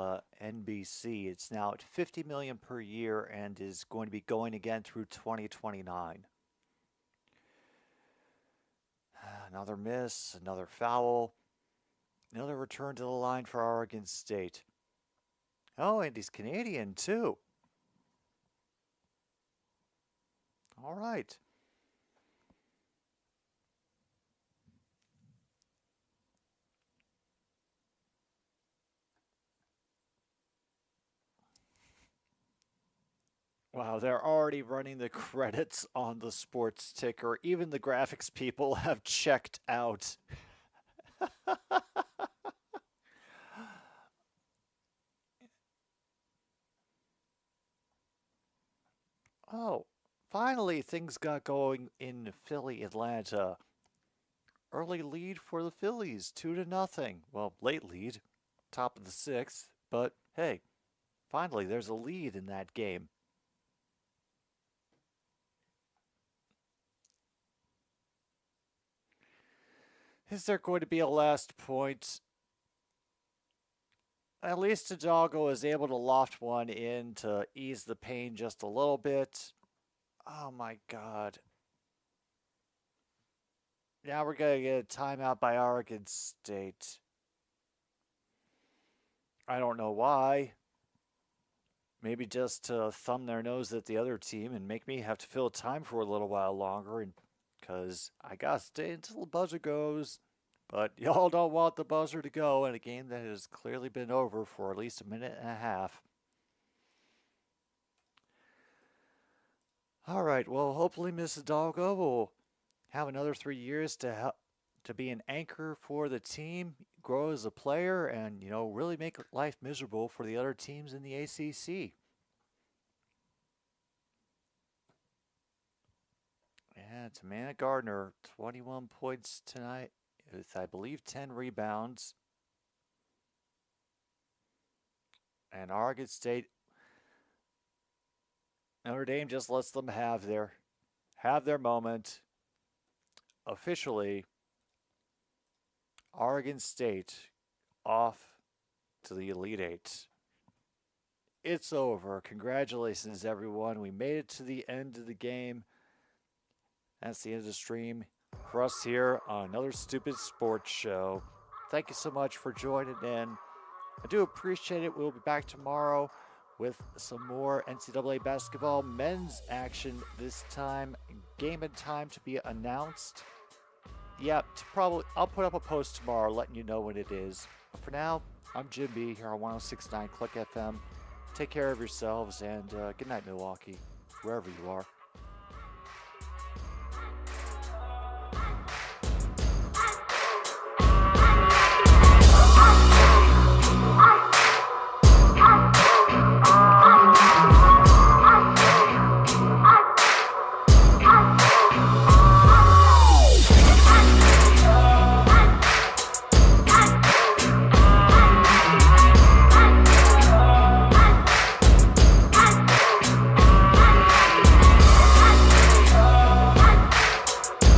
NBC. It's now at 50 million per year and is going to be going again through 2029. Another miss, another foul, another return to the line for Oregon State. Oh, and he's Canadian too. All right. Wow, they're already running the credits on the sports ticker. Even the graphics people have checked out. Oh, finally things got going in Philly, Atlanta. Early lead for the Phillies, 2-0. Well, late lead, top of the sixth, but hey, finally there's a lead in that game. Is there going to be a last point? At least Hidalgo is able to loft one in to ease the pain just a little bit. Oh my god. Now we're going to get a timeout by Oregon State. I don't know why. Maybe just to thumb their nose at the other team and make me have to fill time for a little while longer, and because I got to stay until the buzzer goes. But y'all don't want the buzzer to go in a game that has clearly been over for at least a minute and a half. All right, well, hopefully Miss Hidalgo will have another 3 years to be an anchor for the team, grow as a player, and really make life miserable for the other teams in the ACC. Yeah, Tamana Gardner, 21 points tonight with, I believe, 10 rebounds. And Oregon State, Notre Dame just lets them have their moment. Officially, Oregon State off to the Elite Eight. It's over. Congratulations, everyone. We made it to the end of the game. That's the end of the stream for us here on another stupid sports show. Thank you so much for joining in. I do appreciate it. We'll be back tomorrow with some more NCAA basketball men's action this time. Game and time to be announced. Yep, I'll put up a post tomorrow letting you know when it is. But for now, I'm Jim B here on 106.9 Click FM. Take care of yourselves and good night, Milwaukee, wherever you are.